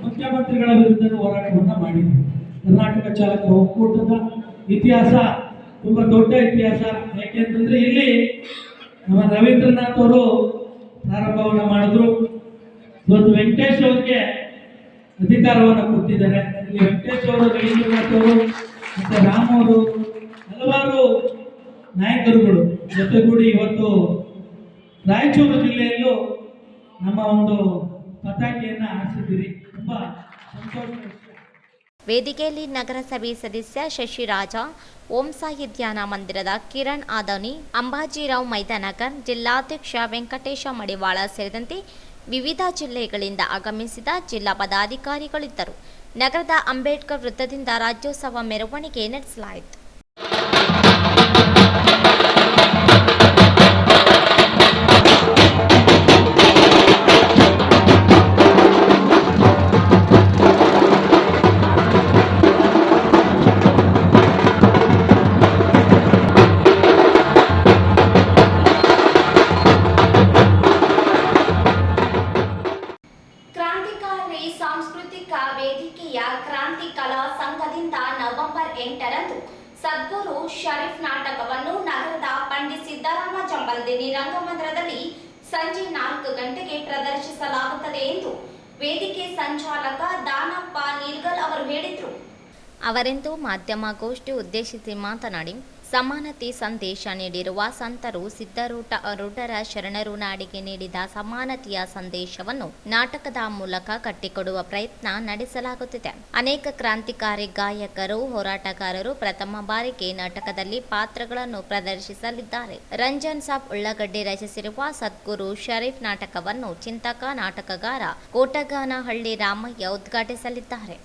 ಮುಖ್ಯಮಂತ್ರಿಗಳ ವಿರುದ್ಧ ಹೋರಾಟವನ್ನು ಮಾಡಿದ್ದೀವಿ. ಕರ್ನಾಟಕ ಚಾಲಕರ ಒಕ್ಕೂಟದ ಇತಿಹಾಸ ತುಂಬಾ ದೊಡ್ಡ ಇತಿಹಾಸ. ಯಾಕೆಂತಂದ್ರೆ ಇಲ್ಲಿ ನಮ್ಮ ರವೀಂದ್ರನಾಥ್ ಅವರು ಪ್ರಾರಂಭವನ್ನು ಮಾಡಿದ್ರು. ಇವತ್ತು ವೆಂಕಟೇಶ್ ಅವರಿಗೆ ಅಧಿಕಾರವನ್ನು ಕೊಟ್ಟಿದ್ದಾರೆ. ಇಲ್ಲಿ ವೆಂಕಟೇಶ್ ಅವರು, ರವೀಂದ್ರನಾಥ್ ಅವರು ಮತ್ತೆ ರಾಮ್ ಅವರು, ಹಲವಾರು ನಾಯಕರುಗಳು ಜೊತೆಗೂಡಿ ಇವತ್ತು ರಾಯಚೂರು ಜಿಲ್ಲೆಯಲ್ಲೂ ನಮ್ಮ ಒಂದು ಪತಾಕೆಯನ್ನು ಹಾರಿಸಿದ್ದೀರಿ. ತುಂಬಾ ಸಂತೋಷ. ವೇದಿಕೆಯಲ್ಲಿ ನಗರಸಭೆ ಸದಸ್ಯ ಶಶಿರಾಜ, ಓಂ ಸಾಯಿ ಧ್ಯಾನ ಮಂದಿರದ ಕಿರಣ್ ಆದನಿ, ಅಂಬಾಜಿರಾವ್ ಮೈದಾನಕರ್, ಜಿಲ್ಲಾಧ್ಯಕ್ಷ ವೆಂಕಟೇಶ ಮಡಿವಾಳ ಸೇರಿದಂತೆ ವಿವಿಧ ಜಿಲ್ಲೆಗಳಿಂದ ಆಗಮಿಸಿದ ಜಿಲ್ಲಾ ಪದಾಧಿಕಾರಿಗಳಿದ್ದರು. ನಗರದ ಅಂಬೇಡ್ಕರ್ ವೃತ್ತದಿಂದ ರಾಜ್ಯೋತ್ಸವ ಮೆರವಣಿಗೆ ನಡೆಸಲಾಯಿತು. ಸಾಂಸ್ಕೃತಿಕ ವೇದಿಕೆಯ ಕ್ರಾಂತಿ ಕಲಾ ಸಂಘದಿಂದ ನವೆಂಬರ್ 8ರಂದು ಸದ್ಗುರು ಶರೀಫ್ ನಾಟಕವನ್ನು ನಗರದ ಪಂಡಿತ್ ಸಿದ್ದರಾಮ ಜಂಬಲ್ದಿನಿ ರಂಗಮಂದಿರದಲ್ಲಿ ಸಂಜೆ 4 ಗಂಟೆಗೆ ಪ್ರದರ್ಶಿಸಲಾಗುತ್ತದೆ ಎಂದು ವೇದಿಕೆ ಸಂಚಾಲಕ ದಾನಪ್ಪ ನೀಲ್ಗಲ್ ಅವರು ಹೇಳಿದರು. ಅವರೆಂದು ಮಾಧ್ಯಮಗೋಷ್ಠಿ ಉದ್ದೇಶಿಸಿ ಮಾತನಾಡಿ, ಸಮಾನತೆ ಸಂದೇಶ ನೀಡಿರುವ ಸಂತರು ಸಿದ್ಧಾರೂಢರ ಶರಣರು ನಾಡಿಗೆ ನೀಡಿದ ಸಮಾನತೆಯ ಸಂದೇಶವನ್ನು ನಾಟಕದ ಮೂಲಕ ಕಟ್ಟಿಕೊಡುವ ಪ್ರಯತ್ನ ನಡೆಸಲಾಗುತ್ತಿದೆ. ಅನೇಕ ಕ್ರಾಂತಿಕಾರಿ ಗಾಯಕರು, ಹೋರಾಟಗಾರರು ಪ್ರಥಮ ಬಾರಿಗೆ ನಾಟಕದಲ್ಲಿ ಪಾತ್ರಗಳನ್ನು ಪ್ರದರ್ಶಿಸಲಿದ್ದಾರೆ. ರಂಜನ್ ಸಾಬ್ ಉಳ್ಳಗಡ್ಡಿ ರಚಿಸಿರುವ ಸದ್ಗುರು ಶರೀಫ್ ನಾಟಕವನ್ನು ಚಿಂತಕ ನಾಟಕಗಾರ ಕೋಟಗಾನಹಳ್ಳಿ ರಾಮಯ್ಯ ಉದ್ಘಾಟಿಸಲಿದ್ದಾರೆ.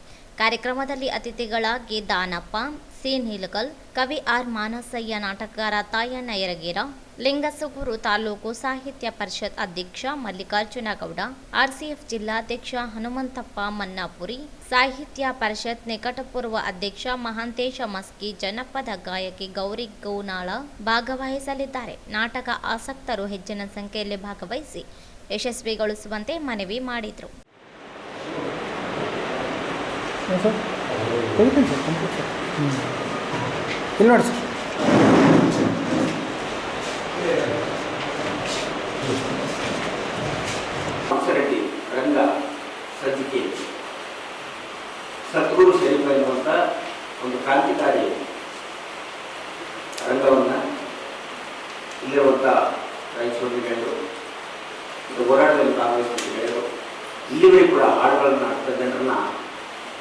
ಕಾರ್ಯಕ್ರಮದಲ್ಲಿ ಅತಿಥಿಗಳಾಗಿ ದಾನಪ್ಪ ಸಿ ನೀಲಕಲ್, ಕವಿ ಆರ್ ಮಾನಸಯ್ಯ, ನಾಟಕಗಾರ ತಾಯಣ್ಣ ಯರಗೇರ, ಲಿಂಗಸುಗೂರು ತಾಲೂಕು ಸಾಹಿತ್ಯ ಪರಿಷತ್ ಅಧ್ಯಕ್ಷ ಮಲ್ಲಿಕಾರ್ಜುನ ಗೌಡ, ಆರ್ಸಿಎಫ್ ಜಿಲ್ಲಾಧ್ಯಕ್ಷ ಹನುಮಂತಪ್ಪ ಮನ್ನಾಪುರಿ, ಸಾಹಿತ್ಯ ಪರಿಷತ್ ನಿಕಟಪೂರ್ವ ಅಧ್ಯಕ್ಷ ಮಹಾಂತೇಶ ಮಸ್ಕಿ, ಜನಪದ ಗಾಯಕಿ ಗೌರಿ ಗೌನಾಳ ಭಾಗವಹಿಸಲಿದ್ದಾರೆ. ನಾಟಕ ಆಸಕ್ತರು ಹೆಚ್ಚಿನ ಸಂಖ್ಯೆಯಲ್ಲಿ ಭಾಗವಹಿಸಿ ಯಶಸ್ವಿಗೊಳಿಸುವಂತೆ ಮನವಿ ಮಾಡಿದರು. ಇಲ್ಲಿ ನೋಡಿ ಸರ್, ಹಂಸರೆಡ್ಡಿ ರಂಗ ಸಜ್ಜಿಕೆ ಸದ್ಗುರು ಶರೀಫ ಎನ್ನುವಂಥ ಒಂದು ಕ್ರಾಂತಿಕಾರಿ ರಂಗವನ್ನು ಇಲ್ಲಿರುವಂಥ ರೈತರು ಗೆಳೆಯರು, ಹೋರಾಟದಲ್ಲಿ ಭಾಗವಹಿಸಿದ ಗೆಳೆಯರು, ಇಲ್ಲಿವರೆಗೂ ಕೂಡ ಹಾಡುಗಳನ್ನು ಆಡ್ತಾ ಜನರನ್ನ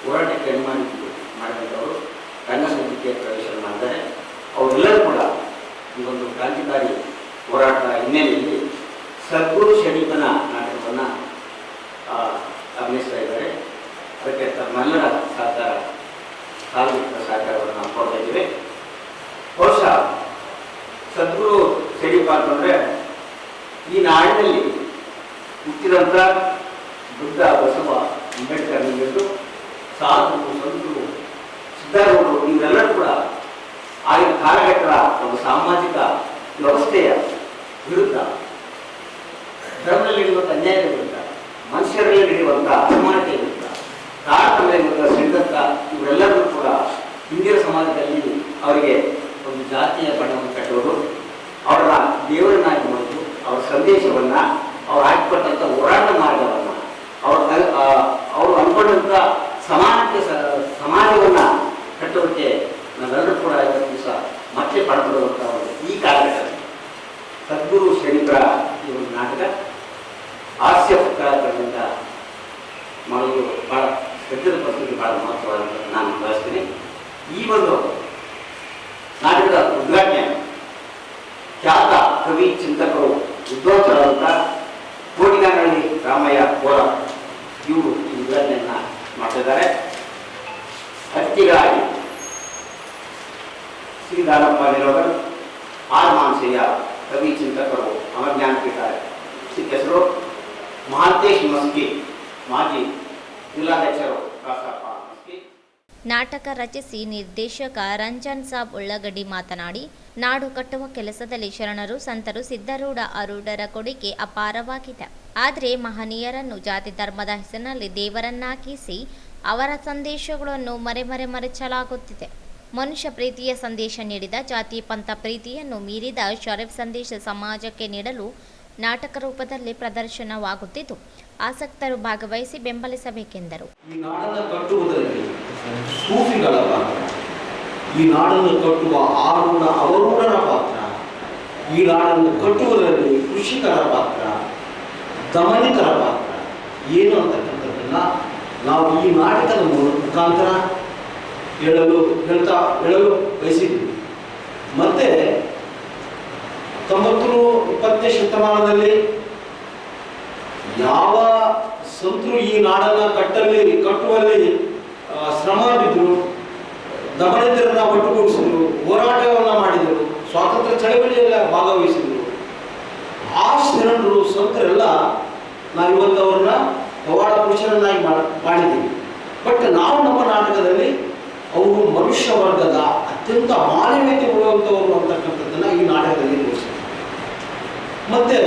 ಹೋರಾಟಕ್ಕೆ ಮಾಡಿದಂಥವರು ರಂಗಸಂಚಿಕೆ ಪ್ರವೇಶ ಮಾಡಿದ್ದಾರೆ. ಅವರೆಲ್ಲರೂ ಕೂಡ ಈ ಒಂದು ಕ್ರಾಂತಿಕಾರಿ ಹೋರಾಟ ಹಿನ್ನೆಲೆಯಲ್ಲಿ ಸದ್ಗುರು ಶರೀಫನ ನಾಟಕವನ್ನು ಅಭಿನಯಿಸ್ತಾ ಇದ್ದಾರೆ. ಅದಕ್ಕೆ ತಮ್ಮೆಲ್ಲರ ಸಹಕಾರ, ಸಾರ್ವಜನಿಕ ಸಹಕಾರವನ್ನು ನಾವು ಕೊಡ್ತಾ ಇದ್ದೀವಿ. ಬಹುಶಃ ಸದ್ಗುರು ಶರೀಫ ಅಂತಂದರೆ ಈ ನಾಡಿನಲ್ಲಿ ಹುಟ್ಟಿದಂಥ ಬುದ್ಧ, ಬಸವ, ಅಂಬೇಡ್ಕರ್ ನಿಂತು ಸಾಧು ಸಂತರು, ಸಿದ್ಧಾರೂಢರು ಇವರೆಲ್ಲರೂ ಕೂಡ ಆಗಿನ ಕಾಲಘಟ್ಟದ ಒಂದು ಸಾಮಾಜಿಕ ವ್ಯವಸ್ಥೆಯ ವಿರುದ್ಧ, ಧರ್ಮದಲ್ಲಿ ನಡೆಯುವಂಥ ಅನ್ಯಾಯದ ವಿರುದ್ಧ, ಮನುಷ್ಯರಲ್ಲಿ ನಡೆಯುವಂಥ ಅಸಮಾನತೆಯ ವಿರುದ್ಧ, ತಾರತಮ್ಯ ಸಿದ್ಧಂತ ಇವರೆಲ್ಲರೂ ಕೂಡ ಹಿಂದಿನ ಸಮಾಜದಲ್ಲಿ ಅವರಿಗೆ ಒಂದು ಜಾತಿಯ ಬಣ್ಣವನ್ನು ಕಟ್ಟುವುದು, ಅವರ ದೇವರನ್ನಾಗಿ ಮಾಡೋದು, ಅವರ ಸಂದೇಶವನ್ನು, ಅವ್ರು ಹಾಕಿಕೊಟ್ಟಂಥ ಹೋರಾಟ ಮಾರ್ಗವನ್ನು, ಅವರು ಅಂದ್ಕೊಂಡಂಥ ಸಮಾನತೆ ಸಮಾಜವನ್ನು ಕಟ್ಟೋದಕ್ಕೆ ನಾವೆಲ್ಲರೂ ಕೂಡ ಇವತ್ತು ದಿವಸ ಮತ್ತೆ ಪಡ್ಕೊಳ್ಳುವಂಥ ಒಂದು ಈ ಕಾಲಘಟ್ಟದಲ್ಲಿ ಸದ್ಗುರು ಶರೀಫರ ಈ ಒಂದು ನಾಟಕ ಹಾಸ್ಯ ಕಲಾಕಾರರಿಂದ ಮಾಡೋದು ಭಾಳ ಸದ್ಯದ ಪರಿಸ್ಥಿತಿ ಭಾಳ ಮಹತ್ವವಾದಂಥ ನಾನು ಬಯಸ್ತೀನಿ. ಈ ಒಂದು ನಾಟಕದ ಉದ್ಘಾಟನೆ ಖ್ಯಾತ ಕವಿ, ಚಿಂತಕರು, ವಿದ್ವಾಂಸರಾದಂಥ ಕೋಟಗಾನಹಳ್ಳಿ ರಾಮಯ್ಯ ಕೋರ ಇವರು ಈ ಉದ್ಘಾಟನೆಯನ್ನು ಮಾಡ್ತಿದ್ದಾರೆ. ಅತಿಥಿಗಳಾಗಿ ಶ್ರೀ ದಾನಪ್ಪ ನಿಲೋಗರ್, ಆರ್ ಮಾನಸಯ್ಯ, ಕವಿ, ಚಿಂತಕರು, ಅಮರಜ್ಞಾನಪೀಠ ಹೆಸರು, ಮಹಾಂತೇಶ್ ಮಸ್ಕಿ, ಮಾಜಿ ಜಿಲ್ಲಾಧ್ಯಕ್ಷರು ಕಾಸಪ್ಪ ಮಸ್ಕಿ. ನಾಟಕ ರಚಿಸಿ ನಿರ್ದೇಶಕ ರಂಜನ್ ಸಾಬ್ ಉಳ್ಳಗಡ್ಡಿ ಮಾತನಾಡಿ, ನಾಡು ಕಟ್ಟುವ ಕೆಲಸದಲ್ಲಿ ಶರಣರು, ಸಂತರು, ಸಿದ್ಧಾರೂಢರ ಕೊಡುಗೆ ಅಪಾರವಾಗಿದೆ. ಆದರೆ ಮಹನೀಯರನ್ನು ಜಾತಿ ಧರ್ಮದ ಹೆಸರಿನಲ್ಲಿ ದೇವರನ್ನಾಗಿಸಿ ಅವರ ಸಂದೇಶಗಳನ್ನು ಮರೆಸಲಾಗುತ್ತಿದೆ. ಮನುಷ್ಯ ಪ್ರೀತಿಯ ಸಂದೇಶ ನೀಡಿದ, ಜಾತಿ ಪಂಥ ಪ್ರೀತಿಯನ್ನು ಮೀರಿದ ಶರೀಫ್ ಸಂದೇಶ ಸಮಾಜಕ್ಕೆ ನೀಡಲು ನಾಟಕ ರೂಪದಲ್ಲಿ ಪ್ರದರ್ಶನವಾಗುತ್ತಿದ್ದು, ಆಸಕ್ತರು ಭಾಗವಹಿಸಿ ಬೆಂಬಲಿಸಬೇಕೆಂದರು. ಈ ನಾಡನ್ನು ಕಟ್ಟುವುದರಲ್ಲಿ ಸೂಫಿಗಳ ಪಾತ್ರ, ಈ ನಾಡನ್ನು ಕಟ್ಟುವ ಆರೂಢ ಅವರೂಢರ ಪಾತ್ರ, ಈ ನಾಡನ್ನು ಕಟ್ಟುವುದರಲ್ಲಿ ಕೃಷಿಕರ ಪಾತ್ರ, ದಮನಿಕರ ಪಾತ್ರ ಏನು ಅಂತಕ್ಕಂಥದ್ದನ್ನು ನಾವು ಈ ನಾಟಕದ ಮುಖಾಂತರ ಹೇಳಲು ಬಯಸಿದ್ವಿ. ಮತ್ತೆ 20ನೇ ಶತಮಾನದಲ್ಲಿ ಯಾವ ಸಂತರು ಈ ನಾಡನ್ನ ಕಟ್ಟುವಲ್ಲಿ ಶ್ರಮ ಬಿದ್ದರು, ದಮನಿತರನ್ನ ಒಟ್ಟುಗೂಡಿಸಿದ್ರು, ಹೋರಾಟವನ್ನ ಮಾಡಿದರು, ಸ್ವಾತಂತ್ರ್ಯ ಚಳವಳಿಯಲ್ಲ ಭಾಗವಹಿಸಿದ್ರು. ಆ ಶರಣರು ಸಂತರೆಲ್ಲ ನಾವಿವತ್ತು ಅವ್ರನ್ನ ಪವಾಡ ಪುರುಷರನ್ನಾಗಿ ಮಾಡಿದ್ದೀವಿ. ಬಟ್ ನಾವು ನಮ್ಮ ನಾಟಕದಲ್ಲಿ ಅವರು ಮನುಷ್ಯ ವರ್ಗದ ಅತ್ಯಂತ ಮಾನವೀಯತೆ ಉಳ್ಳುವಂಥವರು ಅಂತಕ್ಕಂಥದ್ದನ್ನ ಈ ನಾಟಕದಲ್ಲಿ ತೋರಿಸ್ತೀವಿ. ಮತ್ತೆ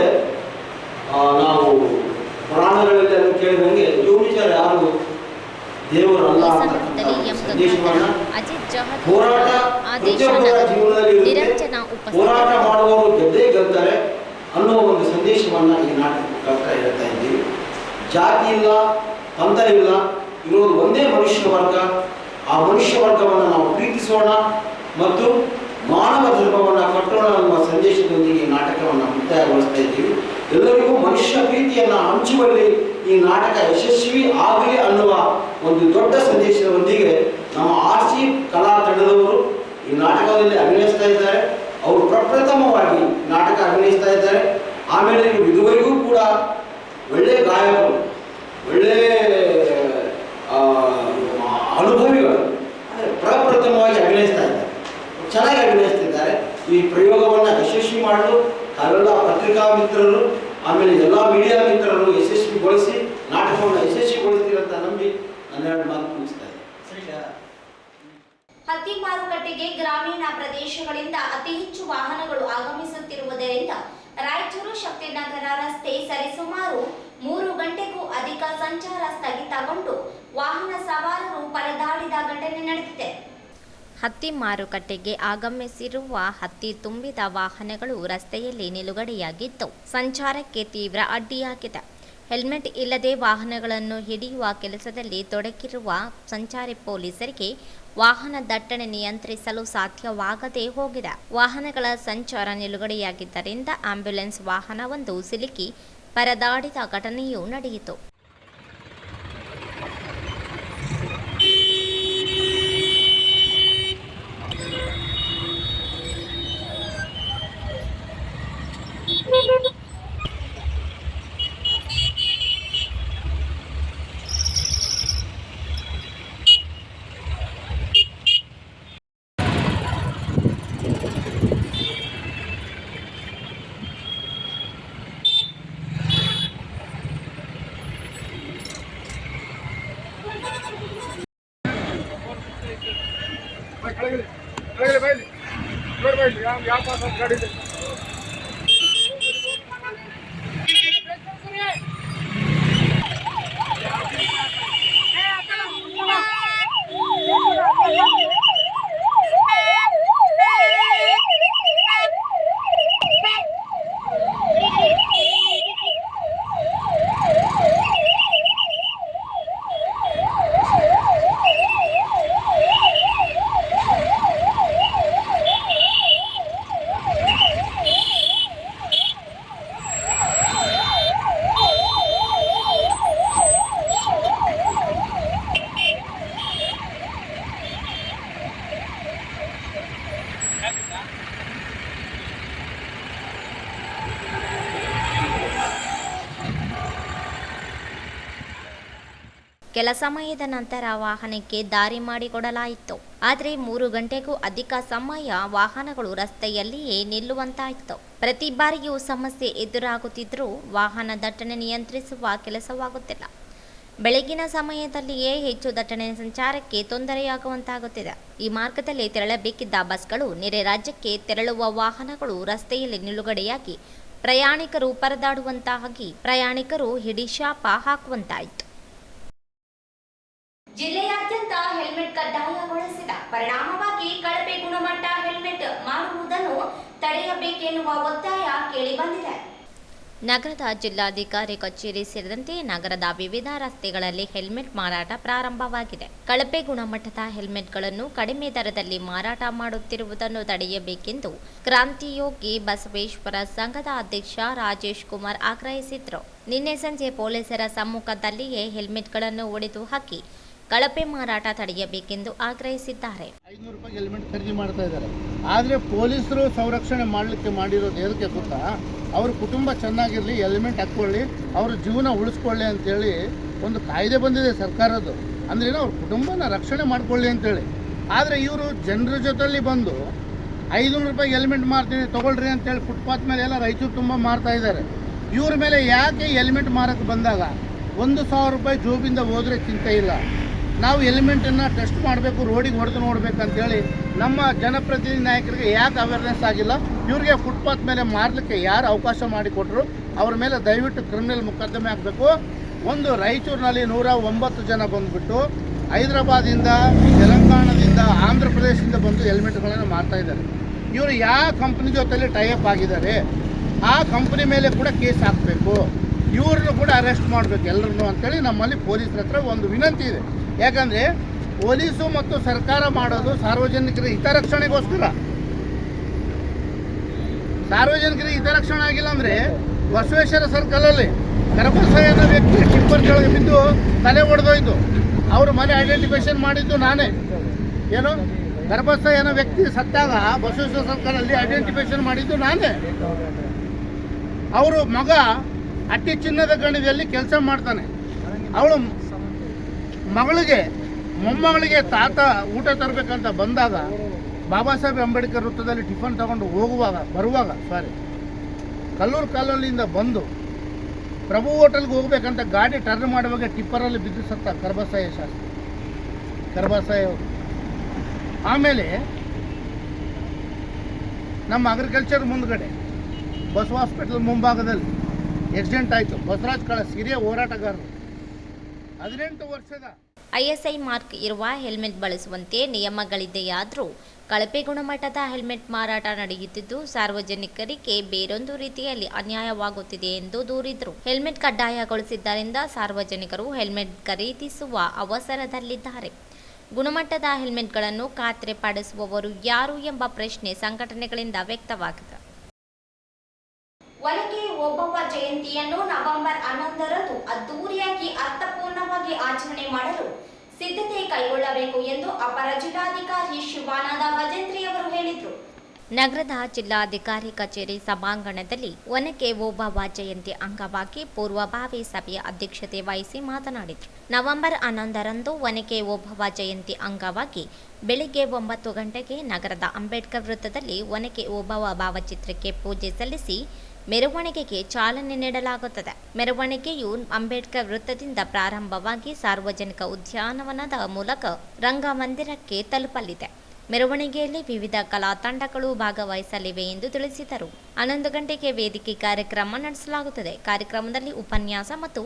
ನಾವು ಪುರಾಣಗಳಲ್ಲಿ ಅದು ಕೇಳಿದಂಗೆ ಯೋಗಿಜರು ಯಾರು ದೇವರಲ್ಲ ಅಂತಕ್ಕಂಥ ಸಂದೇಶವನ್ನ ಹೋರಾಟ ಪ್ರತಿಯೊಬ್ಬರ ಜೀವನದಲ್ಲಿ ಹೋರಾಟ ಮಾಡುವವರು ಗೆದ್ದೇ ಗೆಲ್ತಾರೆ ಅನ್ನೋ ಒಂದು ಸಂದೇಶವನ್ನ ಈ ನಾಟಕ ಮುಖಾಂತರ ಹೇಳ್ತಾ ಇದ್ದೀವಿ. ಜಾತಿ ಇಲ್ಲ, ಪಂಥ ಇಲ್ಲ, ಇರೋದು ಒಂದೇ ಮನುಷ್ಯ ವರ್ಗ. ಆ ಮನುಷ್ಯ ವರ್ಗವನ್ನು ನಾವು ಪ್ರೀತಿಸೋಣ ಮತ್ತು ಮಾನವ ಧರ್ಮವನ್ನು ಕಟ್ಟೋಣ ಅನ್ನುವ ಸಂದೇಶದೊಂದಿಗೆ ಈ ನಾಟಕವನ್ನು ಮುಕ್ತಾಯಗೊಳಿಸ್ತಾ ಇದ್ದೀವಿ. ಎಲ್ಲರಿಗೂ ಮನುಷ್ಯ ಪ್ರೀತಿಯನ್ನು ಹಂಚುವಲ್ಲಿ ಈ ನಾಟಕ ಯಶಸ್ವಿ ಆಗಲಿ ಅನ್ನುವ ಒಂದು ದೊಡ್ಡ ಸಂದೇಶದೊಂದಿಗೆ ನಮ್ಮ RC ಕಲಾ ತಂಡದವರು ಈ ನಾಟಕದಲ್ಲಿ ಅಭಿನಯಿಸ್ತಾ ಇದ್ದಾರೆ. ಅವರು ಪ್ರಪ್ರಥಮವಾಗಿ ನಾಟಕ ಅಭಿನಯಿಸ್ತಾ ಇದ್ದಾರೆ. ಆಮೇಲೆ ಇದುವರೆಗೂ ಕೂಡ ಒಳ್ಳೆ ಗಾಯಕರು, ಒಳ್ಳೆ ಅನುಭವಿಗಳು ಪ್ರಪ್ರಥಮವಾಗಿ ಅಭಿನಯಿಸ್ತಾ ಇದ್ದಾರೆ, ಚೆನ್ನಾಗಿ ಅಭಿನಯಿಸ್ತಿದ್ದಾರೆ. ಈ ಪ್ರಯೋಗವನ್ನು ಯಶಸ್ವಿ ಮಾಡಲು ತಾವೆಲ್ಲ ಪತ್ರಿಕಾ ಮಿತ್ರರು ಆಮೇಲೆ ಎಲ್ಲ ಮೀಡಿಯಾ ಮಿತ್ರರು ಯಶಸ್ವಿಗೊಳಿಸಿ ನಾಟಕವನ್ನು ಯಶಸ್ವಿಗೊಳಿಸ್ತೀರಂತ ನಂಬಿ 12 ಮಾತು ಮುಗಿಸ್ತಾ ಇದ್ದಾರೆ. ಹತ್ತಿ ಮಾರುಕಟ್ಟೆಗೆ ಗ್ರಾಮೀಣ ಪ್ರದೇಶಗಳಿಂದ ಅತಿ ಹೆಚ್ಚು ವಾಹನಗಳು ಆಗಮಿಸುತ್ತಿರುವುದರಿಂದ ರಾಯಚೂರು ಶಕ್ತಿನಗರ ರಸ್ತೆ ಸರಿಸುಮಾರು 3 ಗಂಟೆಗೂ ಅಧಿಕ ಸಂಚಾರ ಸ್ಥಗಿತಗೊಂಡು ವಾಹನ ಸವಾರರು ಪರದಾಡಿದ ಘಟನೆ ನಡೆದಿದೆ. ಹತ್ತಿ ಮಾರುಕಟ್ಟೆಗೆ ಆಗಮಿಸಿರುವ ಹತ್ತಿ ತುಂಬಿದ ವಾಹನಗಳು ರಸ್ತೆಯಲ್ಲಿ ನಿಲುಗಡೆಯಾಗಿದ್ದು ಸಂಚಾರಕ್ಕೆ ತೀವ್ರ ಅಡ್ಡಿಯಾಗಿದೆ. ಹೆಲ್ಮೆಟ್ ಇಲ್ಲದೆ ವಾಹನಗಳನ್ನು ಹಿಡಿಯುವ ಕೆಲಸದಲ್ಲಿ ತೊಡಗಿರುವ ಸಂಚಾರಿ ಪೊಲೀಸರಿಗೆ ವಾಹನ ದಟ್ಟಣೆ ನಿಯಂತ್ರಿಸಲು ಸಾಧ್ಯವಾಗದೇ ಹೋಗಿದೆ. ವಾಹನಗಳ ಸಂಚಾರ ನಿಲುಗಡೆಯಾಗಿದ್ದರಿಂದ ಆಂಬ್ಯುಲೆನ್ಸ್ ವಾಹನವೊಂದು ಸಿಲುಕಿ ಪರದಾಡಿದ ಘಟನೆಯೂ ನಡೆಯಿತು. ಕೆಲ ಸಮಯದ ನಂತರ ವಾಹನಕ್ಕೆ ದಾರಿ ಮಾಡಿಕೊಡಲಾಯಿತು. ಆದರೆ 3 ಗಂಟೆಗೂ ಅಧಿಕ ಸಮಯ ವಾಹನಗಳು ರಸ್ತೆಯಲ್ಲಿಯೇ ನಿಲ್ಲುವಂತಾಯಿತು. ಪ್ರತಿ ಬಾರಿಯೂ ಸಮಸ್ಯೆ ಎದುರಾಗುತ್ತಿದ್ದರೂ ವಾಹನ ದಟ್ಟಣೆ ನಿಯಂತ್ರಿಸುವ ಕೆಲಸವಾಗುತ್ತಿಲ್ಲ. ಬೆಳಗಿನ ಸಮಯದಲ್ಲಿಯೇ ಹೆಚ್ಚು ದಟ್ಟಣೆ ಸಂಚಾರಕ್ಕೆ ತೊಂದರೆಯಾಗುವಂತಾಗುತ್ತಿದೆ. ಈ ಮಾರ್ಗದಲ್ಲಿ ತೆರಳಬೇಕಿದ್ದ ಬಸ್ಗಳು, ನೆರೆ ರಾಜ್ಯಕ್ಕೆ ತೆರಳುವ ವಾಹನಗಳು ರಸ್ತೆಯಲ್ಲಿ ನಿಲುಗಡೆಯಾಗಿ ಪ್ರಯಾಣಿಕರು ಪರದಾಡುವಂತಾಗಿ ಪ್ರಯಾಣಿಕರು ಹಿಡಿಶಾಪ ಹಾಕುವಂತಾಯಿತು. ಜಿಲ್ಲೆಯಾದ್ಯಂತ ಹೆಲ್ಮೆಟ್ ಕಡ್ಡಾಯಗೊಳಿಸಿದ ಪರಿಣಾಮವಾಗಿ ಕಳಪೆ ಗುಣಮಟ್ಟ ಹೆಲ್ಮೆಟ್ ಮಾಡುವುದನ್ನು ತಡೆಯಬೇಕೆನ್ನುವ ಒತ್ತಾಯ ಕೇಳಿಬಂದಿದೆ. ನಗರದ ಜಿಲ್ಲಾಧಿಕಾರಿ ಕಚೇರಿ ಸೇರಿದಂತೆ ನಗರದ ವಿವಿಧ ರಸ್ತೆಗಳಲ್ಲಿ ಹೆಲ್ಮೆಟ್ ಮಾರಾಟ ಪ್ರಾರಂಭವಾಗಿದೆ. ಕಳಪೆ ಗುಣಮಟ್ಟದ ಹೆಲ್ಮೆಟ್ಗಳನ್ನು ಕಡಿಮೆ ದರದಲ್ಲಿ ಮಾರಾಟ ಮಾಡುತ್ತಿರುವುದನ್ನು ತಡೆಯಬೇಕೆಂದು ಕ್ರಾಂತಿಯೋಗಿ ಬಸವೇಶ್ವರ ಸಂಘದ ಅಧ್ಯಕ್ಷ ರಾಜೇಶ್ ಕುಮಾರ್ ಆಗ್ರಹಿಸಿದರು. ನಿನ್ನೆ ಸಂಜೆ ಪೊಲೀಸರ ಸಮ್ಮುಖದಲ್ಲಿಯೇ ಹೆಲ್ಮೆಟ್ಗಳನ್ನು ಒಡೆದು ಹಾಕಿ ಕಳಪೆ ಮಾರಾಟ ತಡೆಯಬೇಕೆಂದು ಆಗ್ರಹಿಸಿದ್ದಾರೆ. 500 ರೂಪಾಯಿ ಹೆಲ್ಮೆಟ್ ಖರೀದಿ ಮಾಡ್ತಾ ಇದ್ದಾರೆ. ಆದರೆ ಪೊಲೀಸರು ಸಂರಕ್ಷಣೆ ಮಾಡಲಿಕ್ಕೆ ಮಾಡಿರೋದು ಎದಕ್ಕೆ ಗೊತ್ತಾ? ಅವ್ರ ಕುಟುಂಬ ಚೆನ್ನಾಗಿರಲಿ, ಹೆಲ್ಮೆಟ್ ಹಾಕ್ಕೊಳ್ಳಿ, ಅವ್ರ ಜೀವನ ಉಳಿಸ್ಕೊಳ್ಳಿ ಅಂತೇಳಿ ಒಂದು ಕಾಯ್ದೆ ಬಂದಿದೆ ಸರ್ಕಾರದ್ದು. ಅಂದ್ರೇನು, ಅವ್ರ ಕುಟುಂಬನ ರಕ್ಷಣೆ ಮಾಡ್ಕೊಳ್ಳಿ ಅಂತೇಳಿ. ಆದರೆ ಇವರು ಜನರ ಜೊತೆಲಿ ಬಂದು 500 ರೂಪಾಯಿ ಹೆಲ್ಮೆಟ್ ಮಾರ್ತೀನಿ ತೊಗೊಳ್ರಿ ಅಂತೇಳಿ ಫುಟ್ಪಾತ್ ಮೇಲೆ ಎಲ್ಲ ರಾಯಚೂರು ತುಂಬ ಮಾರ್ತಾ ಇದ್ದಾರೆ. ಇವ್ರ ಮೇಲೆ ಯಾಕೆ ಹೆಲ್ಮೆಟ್ ಮಾರಕ್ಕೆ ಬಂದಾಗ 1,000 ರೂಪಾಯಿ ಜೋಬಿಂದ ಹೋದರೆ ಚಿಂತೆ ಇಲ್ಲ, ನಾವು ಹೆಲ್ಮೆಟನ್ನು ಟೆಸ್ಟ್ ಮಾಡಬೇಕು, ರೋಡಿಗೆ ಹೊಡೆದು ನೋಡ್ಬೇಕಂತೇಳಿ ನಮ್ಮ ಜನಪ್ರತಿನಿಧಿ ನಾಯಕರಿಗೆ ಯಾಕೆ ಅವೇರ್ನೆಸ್ ಆಗಿಲ್ಲ? ಇವ್ರಿಗೆ ಫುಟ್ಪಾತ್ ಮೇಲೆ ಮಾರಲಿಕ್ಕೆ ಯಾರು ಅವಕಾಶ ಮಾಡಿಕೊಟ್ರು? ಅವ್ರ ಮೇಲೆ ದಯವಿಟ್ಟು ಕ್ರಿಮಿನಲ್ ಮೊಕದ್ದಮೆ ಆಗಬೇಕು. ಒಂದು ರಾಯಚೂರಿನಲ್ಲಿ 109 ಜನ ಬಂದುಬಿಟ್ಟು ಹೈದರಾಬಾದಿಂದ, ತೆಲಂಗಾಣದಿಂದ, ಆಂಧ್ರ ಪ್ರದೇಶದಿಂದ ಬಂದು ಹೆಲ್ಮೆಟ್ಗಳನ್ನು ಮಾರ್ತಾ ಇದ್ದಾರೆ. ಇವರು ಯಾವ ಕಂಪ್ನಿ ಜೊತೆಲಿ ಟೈಅಪ್ ಆಗಿದ್ದಾರೆ, ಆ ಕಂಪ್ನಿ ಮೇಲೆ ಕೂಡ ಕೇಸ್ ಹಾಕಬೇಕು, ಇವ್ರನ್ನು ಕೂಡ ಅರೆಸ್ಟ್ ಮಾಡಬೇಕು ಎಲ್ಲರನ್ನು ಅಂತೇಳಿ ನಮ್ಮಲ್ಲಿ ಪೊಲೀಸರ ಹತ್ರ ಒಂದು ವಿನಂತಿ ಇದೆ. ಯಾಕಂದರೆ ಪೊಲೀಸು ಮತ್ತು ಸರ್ಕಾರ ಮಾಡೋದು ಸಾರ್ವಜನಿಕರ ಹಿತರಕ್ಷಣೆಗೋಸ್ಕರ. ಸಾರ್ವಜನಿಕರ ಹಿತರಕ್ಷಣೆ ಆಗಿಲ್ಲ ಅಂದರೆ ಬಸವೇಶ್ವರ ಸರ್ಕಲಲ್ಲಿ ಕರಬಸಯ್ಯ ಅನ್ನೋ ವ್ಯಕ್ತಿ ಟಿಪ್ಪರ್ ಕೆಳಗೆ ಬಿದ್ದು ತಲೆ ಒಡೆದೋಯ್ತು. ಅವರು ಮನೆ ಐಡೆಂಟಿಫಿಕೇಶನ್ ಮಾಡಿದ್ದು ನಾನೇ. ಏನು, ಕರಬಸಯ್ಯ ಅನ್ನೋ ವ್ಯಕ್ತಿ ಸತ್ತಾಗ ಬಸವೇಶ್ವರ ಸರ್ಕಲಲ್ಲಿ ಐಡೆಂಟಿಫಿಕೇಶನ್ ಮಾಡಿದ್ದು ನಾನೇ. ಅವರು ಮಗ ಅಟ್ಟಿ ಚಿನ್ನದ ಗಣಿಯಲ್ಲಿ ಕೆಲಸ ಮಾಡ್ತಾನೆ. ಅವಳು ಮಗಳಿಗೆ, ಮೊಮ್ಮಗಳಿಗೆ ತಾತ ಊಟ ತರಬೇಕಂತ ಬಂದಾಗ ಬಾಬಾ ಸಾಹೇಬ್ ಅಂಬೇಡ್ಕರ್ ವೃತ್ತದಲ್ಲಿ ಟಿಫನ್ ತಗೊಂಡು ಬರುವಾಗ ಕಲ್ಲೂರು ಕಾಲೋನಿಯಿಂದ ಬಂದು ಪ್ರಭು ಹೋಟೆಲ್ಗೆ ಹೋಗ್ಬೇಕಂತ ಗಾಡಿ ಟರ್ನ್ ಮಾಡುವಾಗ ಟಿಪ್ಪರಲ್ಲಿ ಬಿದ್ದು ಸತ್ತ ಕರಬಸಯ್ಯ ಶಾಸ್ತ್ರಿ, ಕರಬಸಯ್ಯ ಅವರು. ಆಮೇಲೆ ನಮ್ಮ ಅಗ್ರಿಕಲ್ಚರ್ ಮುಂದ್ಗಡೆ ಬಸವ ಹಾಸ್ಪಿಟಲ್ ಮುಂಭಾಗದಲ್ಲಿ ಆಕ್ಸಿಡೆಂಟ್ ಆಯಿತು. ಬಸವರಾಜ್ ಕಳಸ್ ಹಿರಿಯ ಹೋರಾಟಗಾರರು, 18 ವರ್ಷದ. ಐಎಸ್ಐ ಮಾರ್ಕ್ ಇರುವ ಹೆಲ್ಮೆಟ್ ಬಳಸುವಂತೆ ನಿಯಮಗಳಿದೆಯಾದರೂ ಕಳಪೆ ಗುಣಮಟ್ಟದ ಹೆಲ್ಮೆಟ್ ಮಾರಾಟ ನಡೆಯುತ್ತಿದ್ದು ಸಾರ್ವಜನಿಕರಿಗೆ ಬೇರೊಂದು ರೀತಿಯಲ್ಲಿ ಅನ್ಯಾಯವಾಗುತ್ತಿದೆ ಎಂದು ದೂರಿದರು. ಹೆಲ್ಮೆಟ್ ಕಡ್ಡಾಯಗೊಳಿಸಿದ್ದರಿಂದ ಸಾರ್ವಜನಿಕರು ಹೆಲ್ಮೆಟ್ ಖರೀದಿಸುವ ಅವಸರದಲ್ಲಿದ್ದಾರೆ. ಗುಣಮಟ್ಟದ ಹೆಲ್ಮೆಟ್ಗಳನ್ನು ಖಾತ್ರಿಪಡಿಸುವವರು ಯಾರು ಎಂಬ ಪ್ರಶ್ನೆ ಸಂಘಟನೆಗಳಿಂದ ವ್ಯಕ್ತವಾಗಿದೆ. ಒನಕೆ ಓಬವ್ವ ಜಯಂತಿಯನ್ನು ನವೆಂಬರ್ 11ರಂದು ಅದ್ದೂರಿಯಾಗಿ ಅರ್ಥಪೂರ್ಣವಾಗಿ ಆಚರಣೆ ಮಾಡಲು ಸಿದ್ಧತೆ ಕೈಗೊಳ್ಳಬೇಕು ಎಂದು ಅಪರ ಜಿಲ್ಲಾಧಿಕಾರಿ ಶಿವಾನಂದ ಭಜಂತ್ರಿ ಅವರು ಹೇಳಿದರು. ನಗರದ ಜಿಲ್ಲಾಧಿಕಾರಿ ಕಚೇರಿ ಸಭಾಂಗಣದಲ್ಲಿ ಒನಕೆ ಓಬವ್ವ ಜಯಂತಿ ಅಂಗವಾಗಿ ಪೂರ್ವಭಾವಿ ಸಭೆಯ ಅಧ್ಯಕ್ಷತೆ ವಹಿಸಿ ಮಾತನಾಡಿದರು. ನವೆಂಬರ್ 11ರಂದು ಒನಕೆ ಓಬವ್ವ ಜಯಂತಿ ಅಂಗವಾಗಿ ಬೆಳಿಗ್ಗೆ 9 ಗಂಟೆಗೆ ನಗರದ ಅಂಬೇಡ್ಕರ್ ವೃತ್ತದಲ್ಲಿ ಒನಕೆ ಓಬವ್ವ ಭಾವಚಿತ್ರಕ್ಕೆ ಪೂಜೆ ಸಲ್ಲಿಸಿ ಮೆರವಣಿಗೆಗೆ ಚಾಲನೆ ನೀಡಲಾಗುತ್ತದೆ. ಮೆರವಣಿಗೆಯು ಅಂಬೇಡ್ಕರ್ ವೃತ್ತದಿಂದ ಪ್ರಾರಂಭವಾಗಿ ಸಾರ್ವಜನಿಕ ಉದ್ಯಾನವನದ ಮೂಲಕ ರಂಗಮಂದಿರಕ್ಕೆ ತಲುಪಲಿದೆ. ಮೆರವಣಿಗೆಯಲ್ಲಿ ವಿವಿಧ ಕಲಾ ತಂಡಗಳು ಭಾಗವಹಿಸಲಿವೆ ಎಂದು ತಿಳಿಸಿದರು. 11 ಗಂಟೆಗೆ ವೇದಿಕೆ ಕಾರ್ಯಕ್ರಮ ನಡೆಸಲಾಗುತ್ತದೆ. ಕಾರ್ಯಕ್ರಮದಲ್ಲಿ ಉಪನ್ಯಾಸ ಮತ್ತು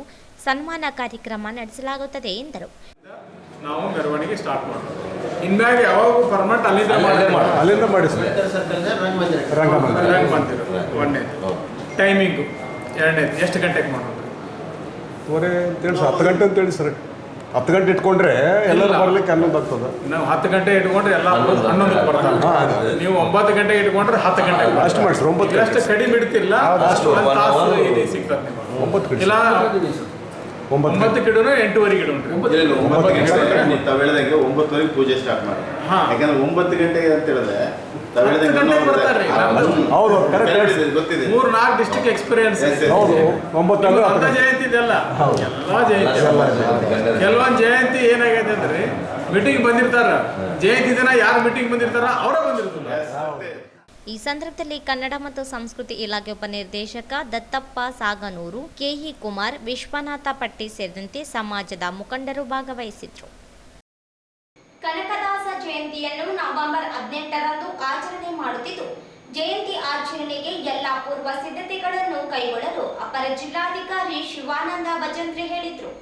ಸನ್ಮಾನ ಕಾರ್ಯಕ್ರಮ ನಡೆಸಲಾಗುತ್ತದೆ ಎಂದರು. ನಾವು ಮೆರವಣಿಗೆ ಸ್ಟಾರ್ಟ್ ಮಾಡೋದು. ಇನ್ಮ್ಯಾಗ ಯಾವಾಗ ಪರ್ಮನೆಂಟ್ ಅಲ್ಲಿಂದ ಮಾಡಿಸ್ತೀವಿ. ರಂಗಮಂದಿರ ಒಂದನೇದು. ಟೈಮಿಂಗು 2ನೇದು ಎಷ್ಟು ಗಂಟೆಗೆ ಮಾಡೋದು? 10 ಗಂಟೆ ಅಂತೇಳಿ ಸರ್. 10 ಗಂಟೆ ಇಟ್ಕೊಂಡ್ರೆ ಎಲ್ಲರೂ ಬರ್ಲಿಕ್ಕೆ 11 ಆಗ್ತದೆ. ನಾವು 10 ಗಂಟೆ ಇಟ್ಕೊಂಡ್ರೆ ಎಲ್ಲ 11ಕ್ಕೆ ಬರ್ತಾರೆ. ನೀವು 9 ಗಂಟೆ ಇಟ್ಕೊಂಡ್ರೆ 10 ಗಂಟೆಗೆ ಅಷ್ಟು ಮಾಡಿ ಸರ್. 9 ಎಷ್ಟು ಕಡಿಮೆ ಇಡ್ತಿಲ್ಲ ಇದು ಸಿಗ್ತದೆ. 9 ಇಲ್ಲ 9 ಗಿಡನು 8:30 ಗಿಡ ಉಂಟು. ತಾವು ಹೇಳಿದಂಗೆ 9:00 ಪೂಜೆ ಸ್ಟಾರ್ಟ್ ಮಾಡಿ. ಯಾಕಂದ್ರೆ 9 ಗಂಟೆಗೆ ಅಂತ ಹೇಳಿದ್ರೆ ಗೊತ್ತಿದೆ. 3-4 ಡಿಸ್ಟ್ರಿಕ್ಟ್ ಎಕ್ಸ್ಪೀರಿಯನ್ಸ್. ಜಯಂತಿ ಇದೆಲ್ಲ ಎಲ್ಲ ಜಯಂತಿ. ಕೆಲವೊಂದು ಜಯಂತಿ ಏನಾಗೈತೆ ಅಂದ್ರೆ ಮೀಟಿಂಗ್ ಬಂದಿರ್ತಾರ, ಜಯಂತಿ ದಿನ ಯಾರು ಮೀಟಿಂಗ್ ಬಂದಿರ್ತಾರ ಅವರೇ ಬಂದಿರ್ತಾರೆ. ಈ ಸಂದರ್ಭದಲ್ಲಿ ಕನ್ನಡ ಮತ್ತು ಸಂಸ್ಕೃತಿ ಇಲಾಖೆ ಉಪನಿರ್ದೇಶಕ ದತ್ತಪ್ಪ ಸಾಗನೂರು, ಕೆಇ ಕುಮಾರ್, ವಿಶ್ವನಾಥ ಪಟ್ಟಿ ಸೇರಿದಂತೆ ಸಮಾಜದ ಮುಖಂಡರು ಭಾಗವಹಿಸಿದ್ರು. ಕನಕದಾಸ ಜಯಂತಿಯನ್ನು ನವೆಂಬರ್ 18ರಂದು ಆಚರಣೆ ಮಾಡುತ್ತಿದ್ದು ಜಯಂತಿ ಆಚರಣೆಗೆ ಎಲ್ಲ ಪೂರ್ವ ಸಿದ್ಧತೆಗಳನ್ನು ಕೈಗೊಳ್ಳಲು ಅಪರ ಜಿಲ್ಲಾಧಿಕಾರಿ ಶಿವಾನಂದ ಭಜಂತ್ರಿ ಹೇಳಿದರು.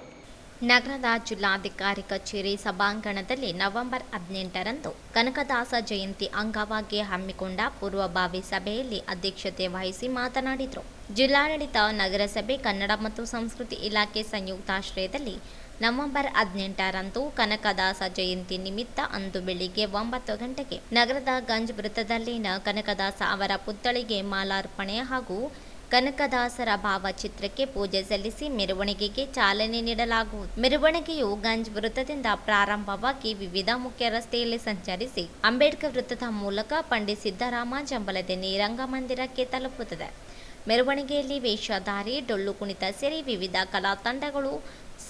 ನಗರದ ಜಿಲ್ಲಾಧಿಕಾರಿ ಕಚೇರಿ ಸಭಾಂಗಣದಲ್ಲಿ ನವೆಂಬರ್ 18ರಂದು ಕನಕದಾಸ ಜಯಂತಿ ಅಂಗವಾಗಿ ಹಮ್ಮಿಕೊಂಡ ಪೂರ್ವಭಾವಿ ಸಭೆಯಲ್ಲಿ ಅಧ್ಯಕ್ಷತೆ ವಹಿಸಿ ಮಾತನಾಡಿದರು. ಜಿಲ್ಲಾಡಳಿತ, ನಗರಸಭೆ, ಕನ್ನಡ ಮತ್ತು ಸಂಸ್ಕೃತಿ ಇಲಾಖೆ ಸಂಯುಕ್ತಾಶ್ರಯದಲ್ಲಿ ನವೆಂಬರ್ 18ರಂದು ಕನಕದಾಸ ಜಯಂತಿ ನಿಮಿತ್ತ ಅಂದು ಬೆಳಿಗ್ಗೆ 9 ಗಂಟೆಗೆ ನಗರದ ಗಂಜ್ ವೃತ್ತದಲ್ಲಿನ ಕನಕದಾಸ ಅವರ ಪುತ್ಥಳಿಗೆ ಮಾಲಾರ್ಪಣೆ ಹಾಗೂ ಕನಕದಾಸರ ಭಾವಚಿತ್ರಕ್ಕೆ ಪೂಜೆ ಸಲ್ಲಿಸಿ ಮೆರವಣಿಗೆಗೆ ಚಾಲನೆ ನೀಡಲಾಗುವುದು. ಮೆರವಣಿಗೆಯು ಗಂಜ್ ವೃತ್ತದಿಂದ ಪ್ರಾರಂಭವಾಗಿ ವಿವಿಧ ಮುಖ್ಯ ರಸ್ತೆಯಲ್ಲಿ ಸಂಚರಿಸಿ ಅಂಬೇಡ್ಕರ್ ವೃತ್ತದ ಮೂಲಕ ಪಂಡಿತ್ ಸಿದ್ದರಾಮ ಜಂಬಲದಿನ್ನಿ ರಂಗಮಂದಿರಕ್ಕೆ ತಲುಪುತ್ತದೆ. ಮೆರವಣಿಗೆಯಲ್ಲಿ ವೇಷಧಾರಿ, ಡೊಳ್ಳು ಕುಣಿತ ಸೇರಿ ವಿವಿಧ ಕಲಾ ತಂಡಗಳು,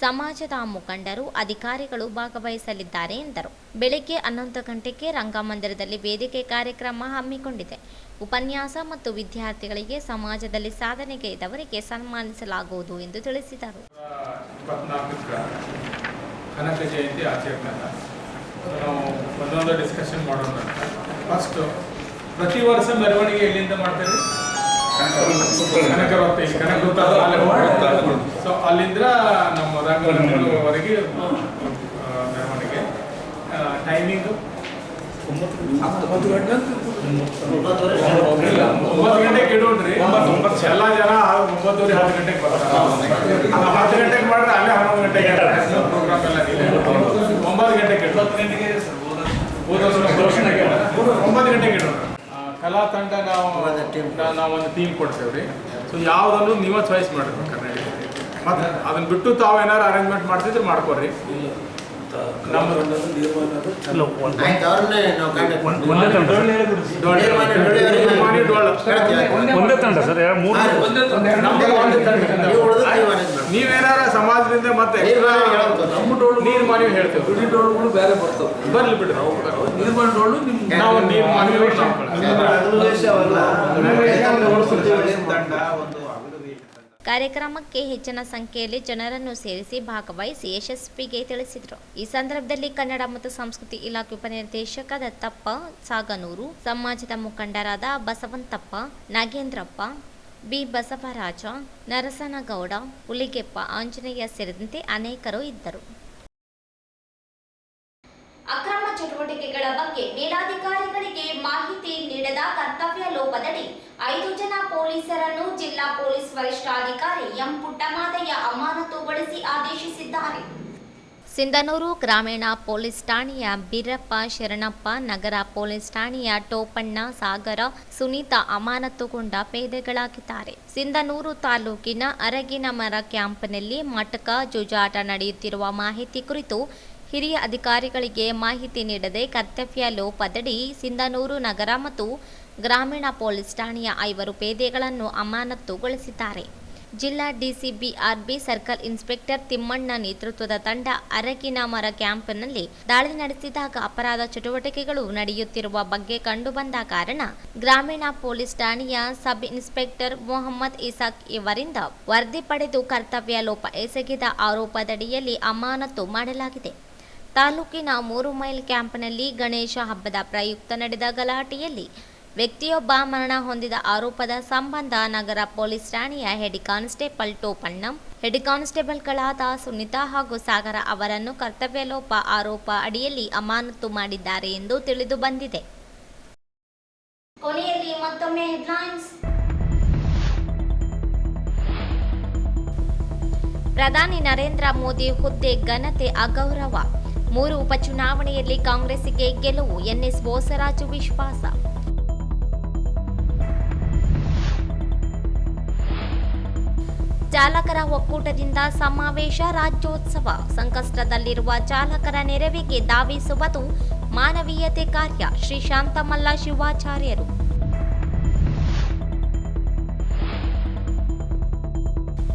ಸಮಾಜದ ಮುಖಂಡರು, ಅಧಿಕಾರಿಗಳು ಭಾಗವಹಿಸಲಿದ್ದಾರೆ ಎಂದರು. ಬೆಳಗ್ಗೆ 11 ಗಂಟೆಗೆ ರಂಗಮಂದಿರದಲ್ಲಿ ವೇದಿಕೆ ಕಾರ್ಯಕ್ರಮ ಹಮ್ಮಿಕೊಂಡಿದೆ. ಉಪನ್ಯಾಸ ಮತ್ತು ವಿದ್ಯಾರ್ಥಿಗಳಿಗೆ ಸಮಾಜದಲ್ಲಿ ಸಾಧನೆಗೈದವರಿಗೆ ಸನ್ಮಾನಿಸಲಾಗುವುದು ಎಂದು ತಿಳಿಸಿದರು. 24 ಕನಕ ಜಯಂತಿ ಆಚರಣೆ ನಾವು ಒಂದೊಂದು ಡಿಸ್ಕಷನ್ ಮಾಡೋಣ. ಫಸ್ಟ್ ಪ್ರತಿ ವರ್ಷ ಮೆರವಣಿಗೆ ಎಲ್ಲಿಂದ ಮಾಡ್ತೇವೆ? ಕನಕ ಸೊ ಅಲ್ಲಿಂದ ನಮ್ಮ ರಂಗವರೆಗೆ ಮೆರವಣಿಗೆ. ಟೈಮಿಂಗು 9 ಗಂಟೆಗೆ ಇಡೋಣ್ರಿ. ಎಲ್ಲ ಜನ 9:30 10 ಗಂಟೆಗೆ ಬರ್ತಾರೆ. 10 ಗಂಟೆಗೆ ಮಾಡಿದ್ರೆ ಅಲ್ಲೇ 11 ಗಂಟೆಗೆ ಪ್ರೋಗ್ರಾಮ್ ಎಲ್ಲ 9 ಗಂಟೆಗೆ 9 ಗಂಟೆಗೆ ಇಡೋಣ. ಕಲಾ ತಂಡ ನಾವು ಒಂದು ಟೀಮ್ ಕೊಡ್ತೇವೆ ರೀ. ಸೊ ಯಾವುದನ್ನು ನೀವೇ ಚಾಯ್ಸ್ ಮಾಡಿರ್ಬೇಕು ಕರ್ನಾಟಕ. ಮತ್ತು ಅದನ್ನು ಬಿಟ್ಟು ತಾವು ಏನಾರು ಅರೇಂಜ್ಮೆಂಟ್ ಮಾಡ್ತಿದ್ರೆ ಮಾಡ್ಕೊಡ್ರಿ. ನೀವೇನಾರ ಸಮಾಜದಿಂದ ಮತ್ತೆ ನೀರು ಮಾನವಿ ಹೇಳ್ತೇವೆ. ಬೇರೆ ಬರ್ತವೆ ಬರ್ಲಿ ಬಿಡ್ರಿ. ನಾವು ನೀರು ಮಾನವಿ ಕಾರ್ಯಕ್ರಮಕ್ಕೆ ಹೆಚ್ಚಿನ ಸಂಖ್ಯೆಯಲ್ಲಿ ಜನರನ್ನು ಸೇರಿಸಿ ಭಾಗವಹಿಸಿ ಯಶಸ್ವಿಗೆ ತಿಳಿಸಿದರು. ಈ ಸಂದರ್ಭದಲ್ಲಿ ಕನ್ನಡ ಮತ್ತು ಸಂಸ್ಕೃತಿ ಇಲಾಖೆ ಉಪನಿರ್ದೇಶಕ ದತ್ತಪ್ಪ ಸಾಗನೂರು, ಸಮಾಜದ ಮುಖಂಡರಾದ ಬಸವಂತಪ್ಪ, ನಾಗೇಂದ್ರಪ್ಪ, ಬಿ ಬಸವರಾಜ, ನರಸನಗೌಡ, ಹುಲಿಗೆಪ್ಪ, ಆಂಜನೇಯ ಸೇರಿದಂತೆ ಅನೇಕರು ಇದ್ದರು. ಅಕ್ರಮ ಚಟುವಟಿಕೆಗಳ ಬಗ್ಗೆ ಮೇಲಾಧಿಕಾರಿಗಳಿಗೆ ಮಾಹಿತಿ ನೀಡದ ಕರ್ತವ್ಯ ಲೋಪದಡಿ 5 ಜನ ಪೊಲೀಸರನ್ನು ಜಿಲ್ಲಾ ಪೊಲೀಸ್ ವರಿಷ್ಠಾಧಿಕಾರಿ ಎಂ ಪುಟ್ಟಮಾದಯ್ಯ ಅಮಾನತುಗೊಳಿಸಿ ಆದೇಶಿಸಿದ್ದಾರೆ. ಸಿಂಧನೂರು ಗ್ರಾಮೀಣ ಪೊಲೀಸ್ ಠಾಣೆಯ ಬೀರಪ್ಪ ಶರಣಪ್ಪ, ನಗರ ಪೊಲೀಸ್ ಠಾಣೆಯ ಟೋಪಣ್ಣ, ಸಾಗರ, ಸುನೀತಾ ಅಮಾನತುಗೊಂಡ ಪೇದೆಗಳಾಗಿದ್ದಾರೆ. ಸಿಂಧನೂರು ತಾಲೂಕಿನ ಅರಗಿನಮರ ಕ್ಯಾಂಪ್ನಲ್ಲಿ ಮಟಕ ಜೂಜಾಟ ನಡೆಯುತ್ತಿರುವ ಮಾಹಿತಿ ಕುರಿತು ಹಿರಿಯ ಅಧಿಕಾರಿಗಳಿಗೆ ಮಾಹಿತಿ ನೀಡದೆ ಕರ್ತವ್ಯ ಲೋಪದಡಿ ಸಿಂಧನೂರು ನಗರ ಮತ್ತು ಗ್ರಾಮೀಣ ಪೊಲೀಸ್ ಠಾಣೆಯ 5 ಪೇದೆಗಳನ್ನು ಅಮಾನತುಗೊಳಿಸಿದ್ದಾರೆ. ಜಿಲ್ಲಾ DCP RB circle inspector Thimmanna ನೇತೃತ್ವದ ತಂಡ ಅರಗಿನಮರ ಕ್ಯಾಂಪ್ನಲ್ಲಿ ದಾಳಿ ನಡೆಸಿದಾಗ ಅಪರಾಧ ಚಟುವಟಿಕೆಗಳು ನಡೆಯುತ್ತಿರುವ ಬಗ್ಗೆ ಕಂಡುಬಂದ ಕಾರಣ ಗ್ರಾಮೀಣ ಪೊಲೀಸ್ ಠಾಣೆಯ ಸಬ್ ಇನ್ಸ್ಪೆಕ್ಟರ್ ಮೊಹಮ್ಮದ್ ಇಸಾಕ್ ಇವರಿಂದ ವರದಿ ಪಡೆದು ಕರ್ತವ್ಯ ಲೋಪ ಎಸಗಿದ ಆರೋಪದಡಿಯಲ್ಲಿ ಅಮಾನತು ಮಾಡಲಾಗಿದೆ. ತಾಲೂಕಿನ 3 ಮೈಲ್ ಕ್ಯಾಂಪ್ನಲ್ಲಿ ಗಣೇಶ ಹಬ್ಬದ ಪ್ರಯುಕ್ತ ನಡೆದ ಗಲಾಟೆಯಲ್ಲಿ ವ್ಯಕ್ತಿಯೊಬ್ಬ ಮರಣ ಹೊಂದಿದ ಆರೋಪದ ಸಂಬಂಧ ನಗರ ಪೊಲೀಸ್ ಠಾಣೆಯ ಹೆಡ್ ಕಾನ್ಸ್ಟೇಬಲ್ ಟೋಪಣ್ಣ, ಹೆಡ್ ಕಾನ್ಸ್ಟೇಬಲ್ಗಳಾದ ಸುನೀತಾ ಹಾಗೂ ಸಾಗರ ಅವರನ್ನು ಕರ್ತವ್ಯ ಲೋಪ ಆರೋಪ ಅಡಿಯಲ್ಲಿ ಅಮಾನತು ಮಾಡಿದ್ದಾರೆ ಎಂದು ತಿಳಿದು ಬಂದಿದೆ. ಕೊನೆಯಲ್ಲಿ ಮತ್ತೊಮ್ಮೆ ಹೆಡ್ಲೈನ್ಸ್. ಪ್ರಧಾನಿ ನರೇಂದ್ರ ಮೋದಿ ಹುದ್ದೆ ಘನತೆ ಅಗೌರವ. 3 ಉಪಚುನಾವಣೆಯಲ್ಲಿ ಕಾಂಗ್ರೆಸ್ಸಿಗೆ ಗೆಲುವು, ಎನ್ಎಸ್ ಬೋಸರಾಜು ವಿಶ್ವಾಸ. ಚಾಲಕರ ಒಕ್ಕೂಟದಿಂದ ಸಮಾವೇಶ, ರಾಜ್ಯೋತ್ಸವ. ಸಂಕಷ್ಟದಲ್ಲಿರುವ ಚಾಲಕರ ನೆರವಿಗೆ ಧಾವಿಸುವುದು ಮಾನವೀಯತೆ ಕಾರ್ಯ, ಶ್ರೀ ಶಾಂತಮಲ್ಲ ಶಿವಾಚಾರ್ಯರು.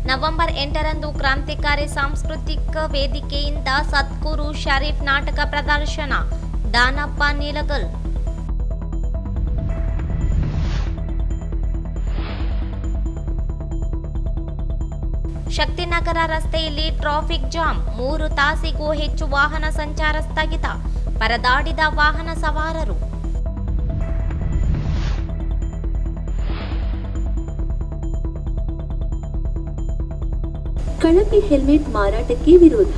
ನವೆಂಬರ್ 8ರಂದು ಕ್ರಾಂತಿಕಾರಿ ಸಾಂಸ್ಕೃತಿಕ ವೇದಿಕೆಯಿಂದ ಸದ್ಗುರು ಶರೀಫ್ ನಾಟಕ ಪ್ರದರ್ಶನ, ದಾನಪ್ಪ ನೀಲಗಲ್. ಶಕ್ತಿನಗರ ರಸ್ತೆಯಲ್ಲಿ ಟ್ರಾಫಿಕ್ ಜಾಮ್, 3 ತಾಸಿಗೂ ಹೆಚ್ಚು ವಾಹನ ಸಂಚಾರ ಸ್ಥಗಿತ, ಪರದಾಡಿದ ವಾಹನ ಸವಾರರು. ಕಳಪೆ ಹೆಲ್ಮೆಟ್ ಮಾರಾಟಕ್ಕೆ ವಿರೋಧ,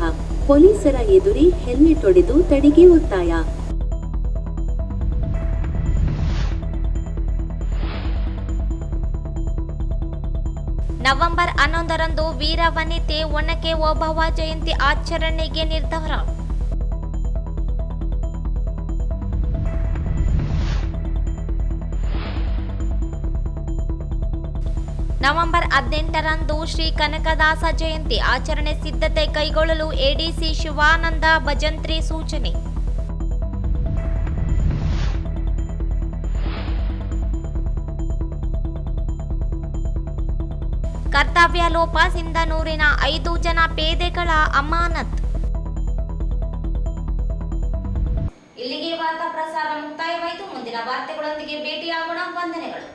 ಪೊಲೀಸರ ಎದುರೇ ಹೆಲ್ಮೆಟ್ ಒಡೆದು ತಡೆಗೆ ಒತ್ತಾಯ. ನವೆಂಬರ್ 11ರಂದು ವೀರ ವನಿತೆ ಒನಕೆ ಓಬವ್ವ ಜಯಂತಿ ಆಚರಣೆಗೆ ನಿರ್ಧಾರ. ನವೆಂಬರ್ 18ರಂದು ಶ್ರೀ ಕನಕದಾಸ ಜಯಂತಿ ಆಚರಣೆ ಸಿದ್ಧತೆ ಕೈಗೊಳ್ಳಲು ಎಡಿಸಿ ಶಿವಾನಂದ ಭಜಂತ್ರಿ ಸೂಚನೆ. ಕರ್ತವ್ಯ ಲೋಪ ಸಿಂಧನೂರಿನ 5 ಜನ ಪೇದೆಗಳ ಅಮಾನತ್. ಇಲ್ಲಿಗೆ ವಾರ್ತಾ ಪ್ರಸಾರ ಮುಕ್ತಾಯವಾಯಿತು. ಮುಂದಿನ ವಾರ್ತೆಗಳೊಂದಿಗೆ ಭೇಟಿಯಾಗೋಣ. ವಂದನೆಗಳು.